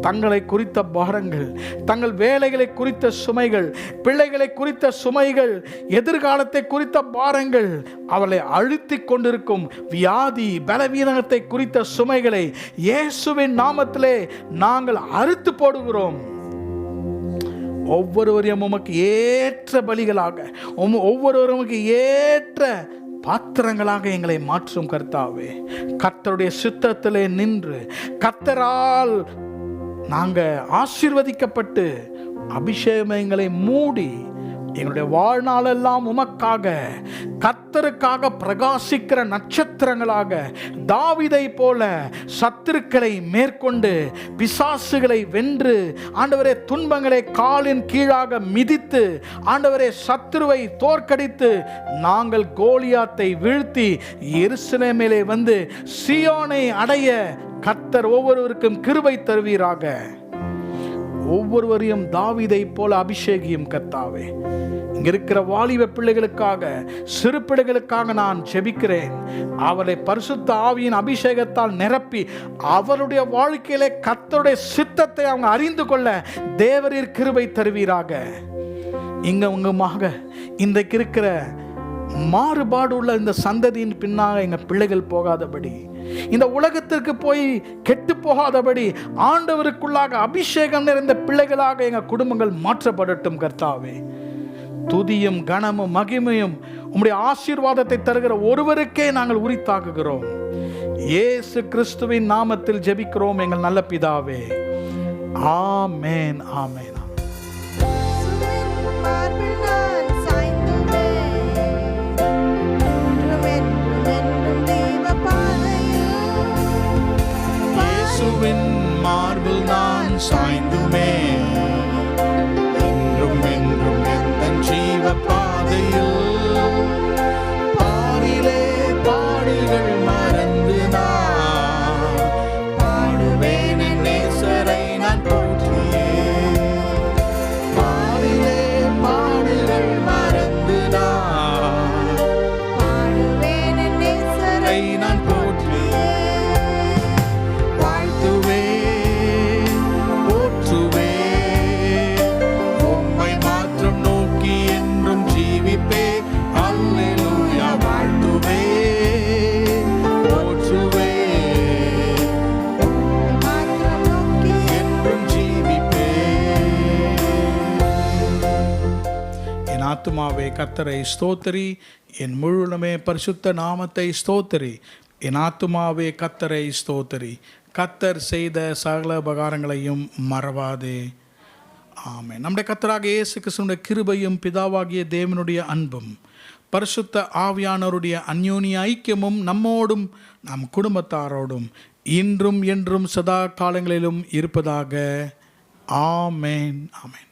தங்களை குறித்த பாரங்கள், தங்கள் வேலைகளை குறித்த சுமைகள், பிள்ளைகளை குறித்த சுமைகள், எதிர்காலத்தை குறித்த பாரங்கள், அவளை அழுத்தி கொண்டிருக்கும் வியாதி பலவீனத்தை குறித்த சுமைகளை இயேசுவின் நாமத்திலே நாங்கள் அறுத்து போடுகிறோம். ஒவ்வொருவரையும் உமக்கு ஏற்ற பலிகளாக, ஒவ்வொருவருக்கு ஏற்ற பாத்திரங்களாக எங்களை மாற்றும் கர்த்தாவே. கர்த்தருடைய சித்தத்திலே நின்று கர்த்தரால் நாங்கள் ஆசீர்வதிக்கப்பட்டு அபிஷேகங்களை மூடி எங்களுடைய வாழ்நாளெல்லாம் உமக்காக கர்த்தருக்காக பிரகாசிக்கிற நட்சத்திரங்களாக தாவீதை போல சத்துருக்களை மேற்கொண்டு பிசாசுகளை வென்று ஆண்டவரே துன்பங்களை காலின் கீழாக மிதித்து ஆண்டவரே சத்துருவை தோற்கடித்து நாங்கள் கோலியாத்தை வீழ்த்தி எருசலேமிலே வந்து சீயோனை அடைய கர்த்தர் ஒவ்வொருவருக்கும் கிருபை தருவீராக. ஒவ்வொருவரையும் தாவீதை போல அபிஷேகியும் கர்த்தாவே. இங்க இருக்கிற வாலிப பிள்ளைகளுக்காக, சிறு பிள்ளைகளுக்காக நான் ஜெபிக்கிறேன். அவரை பரிசுத்த ஆவியின் அபிஷேகத்தால் நிரப்பி அவருடைய வாழ்க்கையிலே கர்த்தருடைய சித்தத்தை அவங்க அறிந்து கொள்ள தேவரீர் கிருபை தருவீராக. இங்குமாக இன்றைக்கு இருக்கிற மாறுபாடு உள்ள இந்த சந்ததியின் பின்னாக எங்க பிள்ளைகள் போகாதபடி, இந்த உலகத்திற்கு போய் கெட்டு போகாதபடி ஆண்டவருக்குள்ளாக அபிஷேகம் நிறைந்த பிள்ளைகளாக எங்க குடும்பங்கள் மாற்றப்படட்டும் கர்த்தாவே. துதியும் கனமும் மகிமையும் உம்முடைய ஆசீர்வாதத்தை தருகிற ஒருவருக்கே நாங்கள் உரித்தாக்குகிறோம். இயேசு கிறிஸ்துவின் நாமத்தில் ஜெபிக்கிறோம் எங்கள் நல்ல பிதாவே. ஆமென், ஆமென். மார்பில் நான் சாய்ந்துமே, என்றும் என்றும் எந்தன் ஜீவ பாதையில் பாரிலே பாடுகள் மறந்து நான் பாடுவேன் என் நேசரை நான் போற்றியே. பாரிலே பாடுகள் மறந்து நான் பாடுவேன் என் நேசரை நான் போற்றியே. ஆத்துமாவே கர்த்தரை ஸ்தோத்திரி, என் முழுமே பரிசுத்த நாமத்தை ஸ்தோத்திரி. என் ஆத்துமாவே கர்த்தரை ஸ்தோத்திரி, கர்த்தர் செய்த சகல உபகாரங்களையும் மறவாதே. ஆமென். நம்முடைய கர்த்தராகிய இயேசு கிறிஸ்துவின் கிருபையும் பிதாவாகிய தேவனுடைய அன்பும் பரிசுத்த ஆவியானவருடைய அந்யோன்ய ஐக்கியமும் நம்மோடும் நம் குடும்பத்தாரோடும் இன்றும் என்றும் சதா காலங்களிலும் இருப்பதாக. ஆமேன், ஆமேன்.